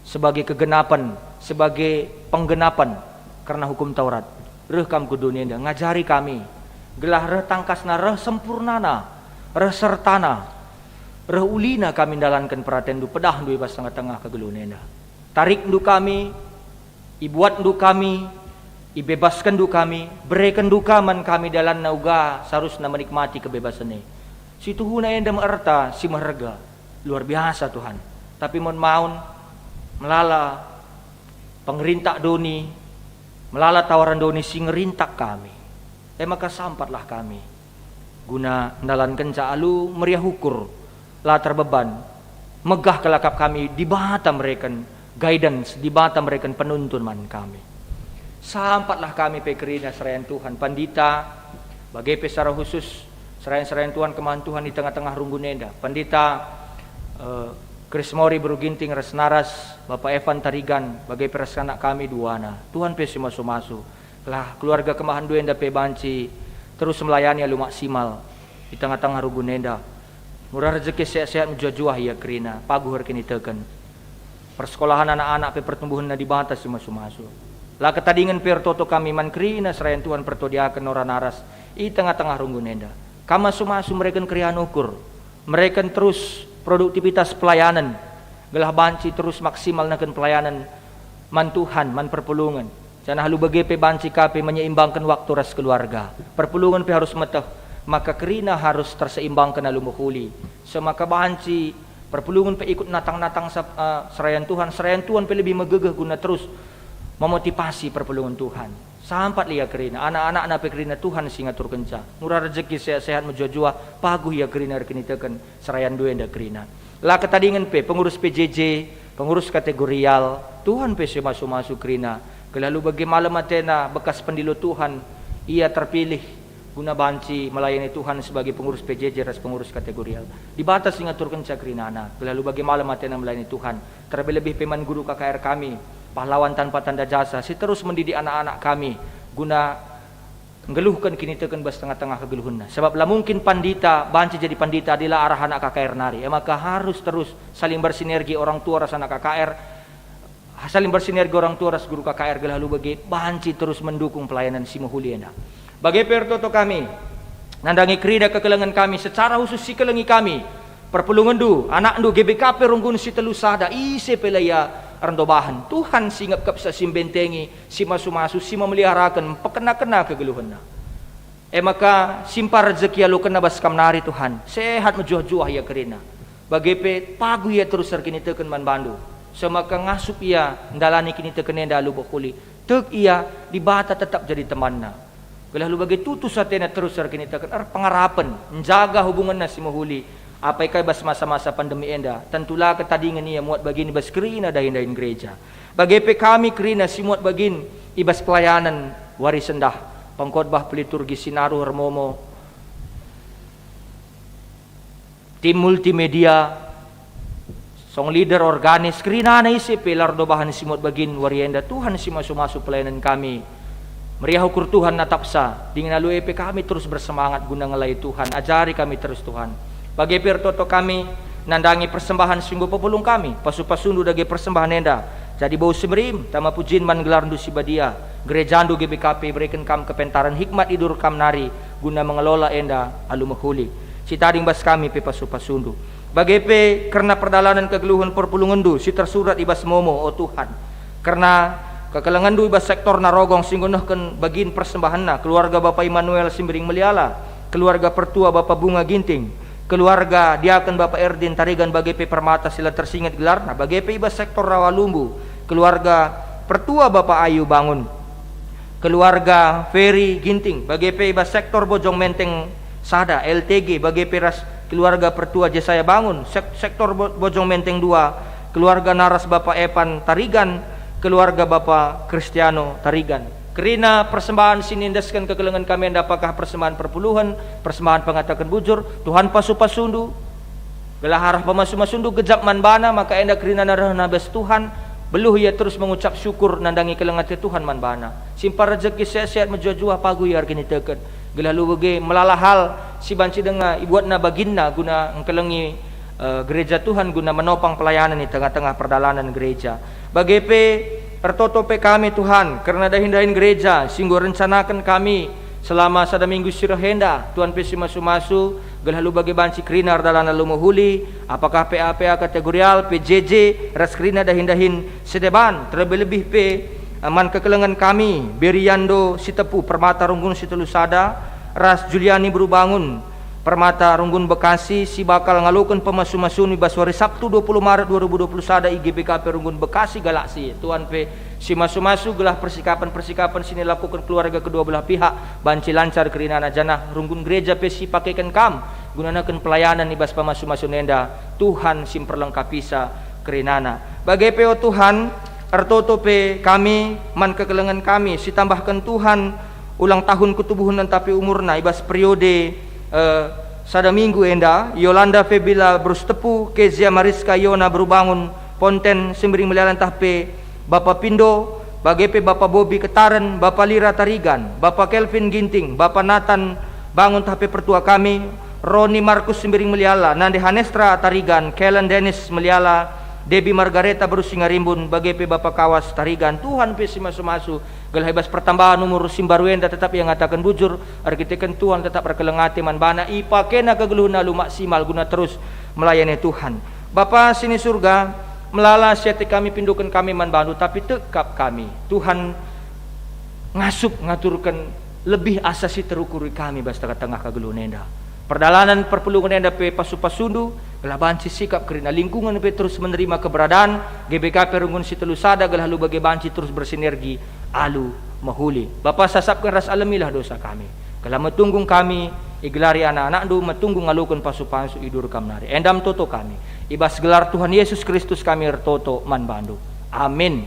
S1: Sebagai kegenapan, sebagai penggenapan karena hukum Taurat. Reh kam kudunia dah ngajari kami. Gelah reh tangkasna reh sempurnana, reh sertana, reh ulina kami dalankan perhatian du pedah du ibas tengah-tengah kegelunia dah. Tarik du kami, ibuat du kami, ibebaskan du kami, berikan du kaman kami dalam nauga sarusna menikmati kebebasan ini. Si Tuhuna yang dem erta si maharga luar biasa Tuhan. Tapi mon maun melala pengerintah doni, melala tawaran doni si ngerintak kami. Maka sampatlah kami guna mendalankan caalu meriah hukur latar beban megah kelakap kami di bata mereka guidance, di bata mereka penuntun man kami. Sampatlah kami pekerina serayan Tuhan pandita bagi pesara khusus serayan Tuhan kemahan Tuhan di tengah-tengah runggunenda. Pandita Chris Mori Beruginting Resnaras, Bapak Evan Tarigan, bagai perasanak kami duana. Tuhan pesi masu-masu. Lah keluarga kemahan duenda pe banci terus melayani alu maksimal di tengah-tengah runggunenda. Murah rezeki sehat-sehat menjuah-juah ya kerina. Paguhar kini teken. Persekolahan anak-anak pe pertumbuhan na di batas si masu-masu. Lah ketadingan per toto kami man kerina serayan Tuhan pertodiakan ora naras di tengah-tengah runggunenda. Kama sumasu mereka krian ukur. Mereka terus produktivitas pelayanan. Gelah banci terus maksimal nakan pelayanan man Tuhan, man perpulungan. Jangan halu bagi pe banci kape menyeimbangkan waktu ras keluarga. Perpulungan pe harus metah. Maka kerina harus terseimbangkan halu mukhuli. Semaka banci Perpulungan pe ikut natang-natang serayan Tuhan pe lebih megegeh guna terus memotivasi perpulungan Tuhan. Sampat liya kerina anak-anak na pe kerina Tuhan si ngatur kenca. Murah rezeki sehat-sehat menjua-jua paguh ya kerina rekenitekan serayan duenda kerina. Lah ketadingan pe pengurus PJJ, pengurus kategorial, Tuhan pe masuk kerina. Kelalu bagi malam matena bekas pendilo Tuhan ia terpilih guna banci melayani Tuhan sebagai pengurus PJJ ras pengurus kategorial. Dibatas ngatur kenca kerina anak. Kelalu bagi malam matena melayani Tuhan. Terlebih-lebih peman guru KKR kami, pahlawan tanpa tanda jasa, si terus mendidik anak-anak kami guna ngeluhkan kini tekan bas tengah-tengah kegeluhunna. Sebab lah mungkin pandita banci jadi pandita adalah arah anak KKR nari. Maka harus terus saling bersinergi orang tua ras anak KKR, saling bersinergi orang tua ras guru KKR gelalu bagi banci terus mendukung pelayanan si Mahuliana. Bagi pertoto kami nandangi krida kekelengan kami secara khusus si kelengi kami perpulungan du anak du GBKP runggun si telu sada ise pelaya rendobahan Tuhan singap kap sa simbentengi si masu-masu si memeliharakan pekena-kena kegeluhanna. Maka simpar rezeki alu kena bas kamnari Tuhan sehat menjuah-juah ya kerina. Bagi pe pagu ya terus kini teken man bandu. Semaka ngasup ia ndalani kini teken enda alu bokuli. Tek ia dibata tetap jadi temanna. Kalau bagi tutus satena terus kini teken pengarapan menjaga hubungan nasi mahuli. Apa ikai bas masa-masa pandemi enda tentulah ketadingan ia muat bagin ibas kerina dahin-dahin gereja. Bagi kami kerina si muat bagin ibas pelayanan warisan dah pengkhotbah peliturgi sinaru hermomo tim multimedia song leader organis kerina na isi pilar dobahan si muat bagin warienda Tuhan si masuk-masuk pelayanan kami meriah ukur Tuhan natapsa dengan lalu EP kami terus bersemangat guna ngelai Tuhan ajari kami terus Tuhan. Bagi pertoto kami nandangi persembahan sungguh populung kami pasu-pasundu dagi persembahan enda jadi bau semerim tama pujin man gelar ndu sibadia gerejandu GBKP berikan kam kepentaran hikmat idur kam nari guna mengelola enda alu mahuli si tading bas kami pe pasu-pasundu bagi pe karena perdalanan kegeluhan perpulungan du si tersurat ibas momo o Tuhan karena kekelengan du ibas sektor narogong singgunahkan bagin persembahanna keluarga Bapak Immanuel Simbering Meliala keluarga pertua Bapak Bunga Ginting keluarga diaken Bapak Erdin Tarigan bagi pe Permata sila tersingat gelarna bagi pe ibas sektor Rawalumbu keluarga pertua Bapak Ayu Bangun keluarga Ferry Ginting bagi pe ibas sektor Bojong Menteng Sada LTG bagi pe ras keluarga pertua Jesaya Bangun sektor Bojong Menteng 2 keluarga naras Bapak Epan Tarigan keluarga Bapak Kristiano Tarigan. Kerina persembahan sinindaskan kekelengan kami apakah persembahan perpuluhan, persembahan pengatakan bujur, Tuhan pasu-pasundu, gelah harah pemasu-masundu gejap manbana maka enda kerina narah nabes Tuhan, beluh ia terus mengucap syukur nandangi kelengatnya Tuhan manbana. Simpar rezeki sehat-sehat menjua-jua pagu ya kini teket. Gelah lu bege melalah hal si banci denga ibuat na baginna guna ngkelengi gereja Tuhan guna menopang pelayanan di tengah-tengah perdalanan gereja. Bagi pe pertoto pe kami Tuhan karena dahin-dahin gereja singgo rencanakan kami selama sada minggu sirahenda Tuhan pe masu-masu gelalu bagi banci krinar dalana lumuhuli apakah PA kategorial PJJ ras krina dahin-dahin sedeban terlebih-lebih pe aman kekelengan kami Beriando Sitepu Permata Runggun Sitelusada ras Juliani Berubangun Permata Runggun Bekasi si bakal ngalukan pemasu-masun ibas hari Sabtu 20 Maret 2021 IGBKP Runggun Bekasi Galaksi Tuhan pe si masu-masu gelah persikapan-persikapan sini lakukan keluarga kedua belah pihak banci lancar kerinana janah Runggun gereja pe si pakaikan kam gunakan pelayanan ibas pemasu-masun enda Tuhan sim perlengkapi sa kerinana bagi PO Tuhan ertoto pe kami man kekelengan kami si tambahkan Tuhan ulang tahun ketubuhan tapi umurna ibas periode sada minggu enda Yolanda Febila Brustepu Kezia Mariska Yona Berubangun Ponten Simbering Melialan tahpe Bapak Pindo bagi pe Bapak Bobi Ketaran Bapak Lira Tarigan Bapak Kelvin Ginting Bapak Nathan Bangun tahpe pertua kami Roni Markus Simbering Meliala Nande Hanestra Tarigan Kellen Dennis Meliala Debbie Margareta Berusingarimbun bagi pe Bapak Kawas Tarigan Tuhan pe si masu-masu gelah hebas pertambahan umur simbaruenda tetap yang ngatakan bujur arkitekan Tuhan tetap berkelengati manbana ipakena kegeluhna lu maksimal guna terus melayani Tuhan Bapa sini surga melala siati kami pindukan kami manbandu tapi tekap kami Tuhan ngasup ngaturkan lebih asasi terukuri kami bas tengah-tengah kegeluhna enda perdalanan perpulungan enda pe pasu-pasundu Gelah banci sikap kerina lingkungan pe terus menerima keberadaan GBK Perungun Sitelu Sada gelah lu bagi banci terus bersinergi alu mahuli. Bapa sasapkan ras alamilah dosa kami. Gelah metunggung kami igelari anak-anak du metunggung alukun pasu-pasu idur kamnari. Endam toto kami. Ibas gelar Tuhan Yesus Kristus kami ertoto man bandu. Amin.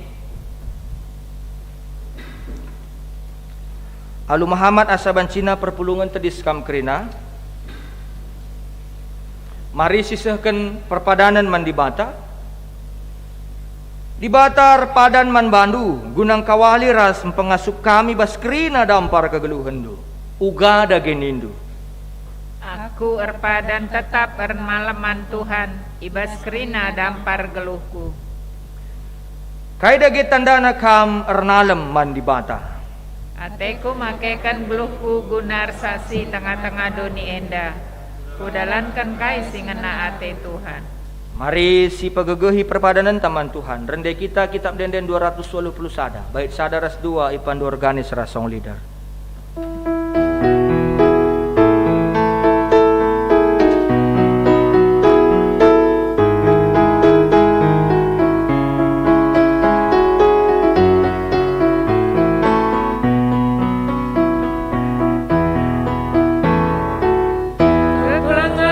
S1: Alu Muhammad asaban Cina perpulungan tedis kam kerina. Mari sisahkan perpadanan man di bata. Di batar padan man bandu gunang kawali ras pengasuk kami bas kerina dampar kegeluhan du. Uga da genindu.
S5: Aku erpadan tetap ermalaman Tuhan, ibas kerina dampar geluhku.
S1: Kaida ge tandana kam ernalem man di bata.
S5: Ateku makekan geluhku gunar sasi tengah-tengah doni enda. Kudalankan kai singena ate Tuhan.
S1: Mari si pegegehi perpadanan taman Tuhan. Rendai kita kitab denden 220 sada. Bait sada ras 2 ipan 2 organis rasong lider.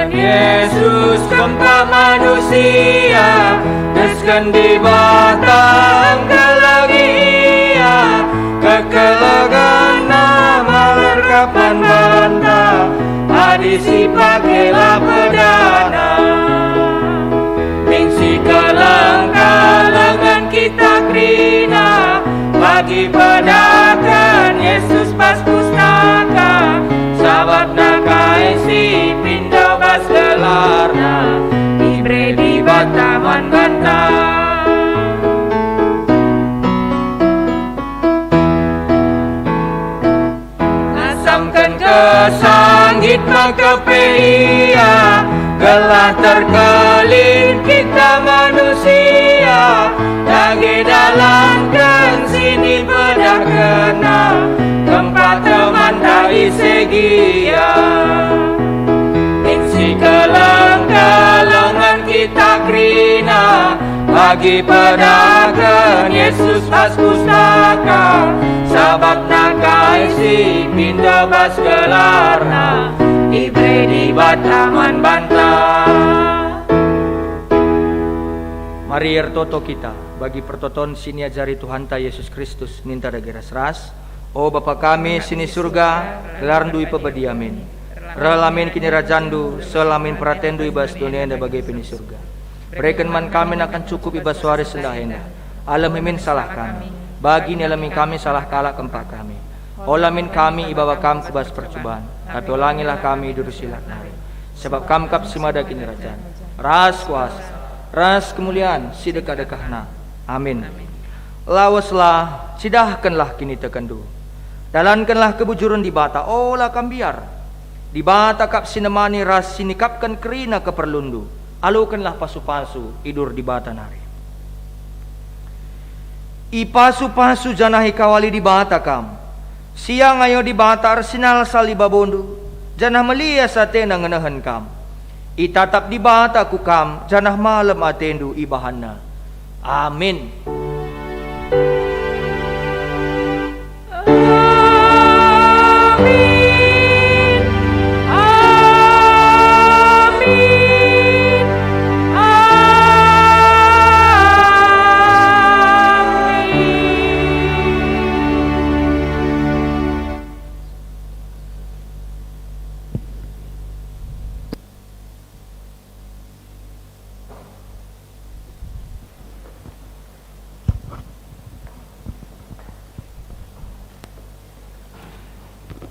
S6: Yesus gempa manusia, deskan di batang kelagia, kekelagan nama lerkapan banta, adisi pakailah pedana. Mingsi kalang-kalangan kita krina, bagi pedakan Yesus pas pustaka, sahabat nakai si pindah bas gelarna, ibre di bataman banta. Ngasamkan ke sanggit maka peia, gelah terkelin kita manusia, lagi dalamkan sini bedah kena, tempat teman dari segia. Insi kelang-kalangan kita krina, bagi pedagang Yesus pas pustaka, sahabat nakai si pindah bas gelarna, ibre di bataman banta.
S1: Mari ertoto kita bagi pertoton sini ajari Tuhan ta Yesus Kristus ninta da geras ras. O Bapa kami sini surga, gelarndui pebediamin. Relamin kini rajandu, selamin pratendu ibas dunia enda bagai peni surga. Berikan man kami akan cukup ibas waris sendah enda. Alam himin salah kami, bagi ni alamin kami salah kalak kempak kami. Olamin kami ibawa kam kubas percobaan, tapi ulangilah kami durusilak nari. Sebab kam kap simada kini rajan. Ras kuasa, ras kemuliaan, sidekah-dekahna. Amin. Lawaslah, sidahkanlah kini tekandu. Dalankanlah kebujuran di bata, olah kambiar. Di bata kap sinemani ras sinikapkan kerina keperlundu. Alukanlah pasu-pasu, idur di bata nari. Ipasu-pasu janahi kawali di bata kam. Siang ayo di bata arsinal salibabondu. Janah melia sate nangenahan kam. Itatap di bata ku kam, janah malam atendu ibahanna. Amin.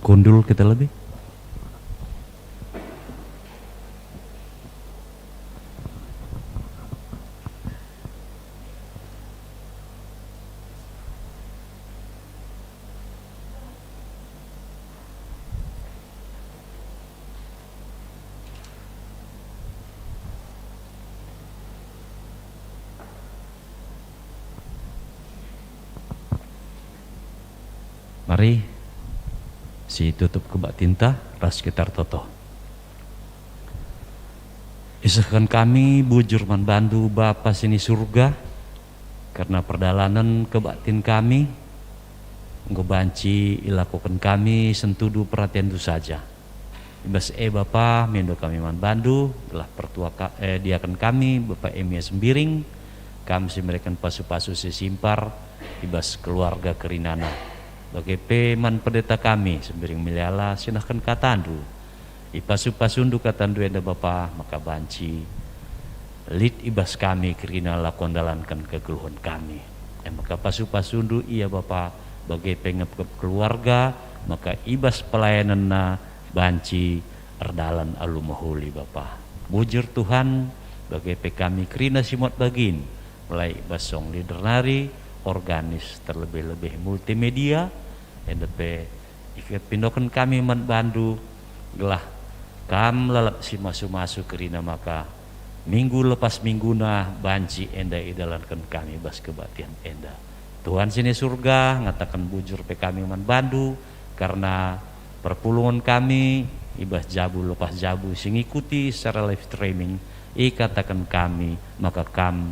S7: Kundul kita lebih. Mari si tutup kebak tinta ras sekitar toto. Isahkan kami bujur man bandu Bapa sini surga, karena perdalanan kebatin kami, ngebanci ilakukan kami sentudu perhatian itu saja. Ibas Bapa mendo kami man bandu, telah pertua diakan kami Bapak Emia Sembiring, kami memberikan pasu-pasu sesimpar, ibas keluarga Kerinana. Bagi man pendeta kami Sembiring Miliala sinahkan katandu. Ipasu-pasundu katandu enda Bapa maka banci lid ibas kami Kerina lakon dalankan kegeluhan kami. Maka pasu-pasundu iya Bapa bagi pengep keluarga maka ibas pelayanan na banci erdalan alu mahuli Bapa. Bujur Tuhan bagi kami Kerina simot bagin mulai ibas song leader nari organis terlebih-lebih multimedia NDP ikat pindokan kami man bandu gelah kam lalap si masu-masu Kerina maka minggu lepas minggu nah banci enda idalankan kami bas kebatian enda. Tuhan sini surga ngatakan bujur pe kami man bandu karena perpulungan kami ibas jabu lepas jabu sing ikuti secara live streaming ikatakan kami maka kam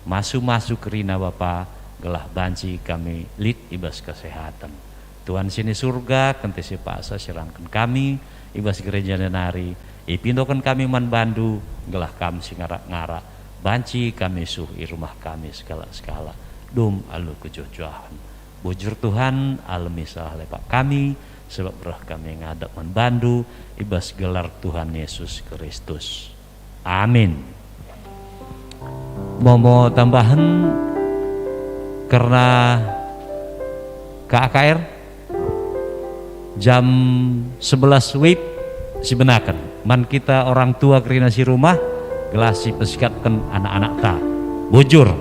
S7: masu-masu Kerina Bapa gelah banci kami lid ibas kesehatan. Tuhan sini surga kentesi paksa serangkan kami ibas gereja denari ipindokan kami man bandu gelah kami singarak-ngarak banci kami suhi rumah kami skala-skala dum alu kejojohan. Bujur Tuhan alami salah lepak kami sebab berah kami ngadap man bandu ibas gelar Tuhan Yesus Kristus. Amin. Mau tambahan karena KAKR jam 11 WIB sibenakan man kita orang tua Kerina si rumah gelasi pesikatkan anak-anak ta bujur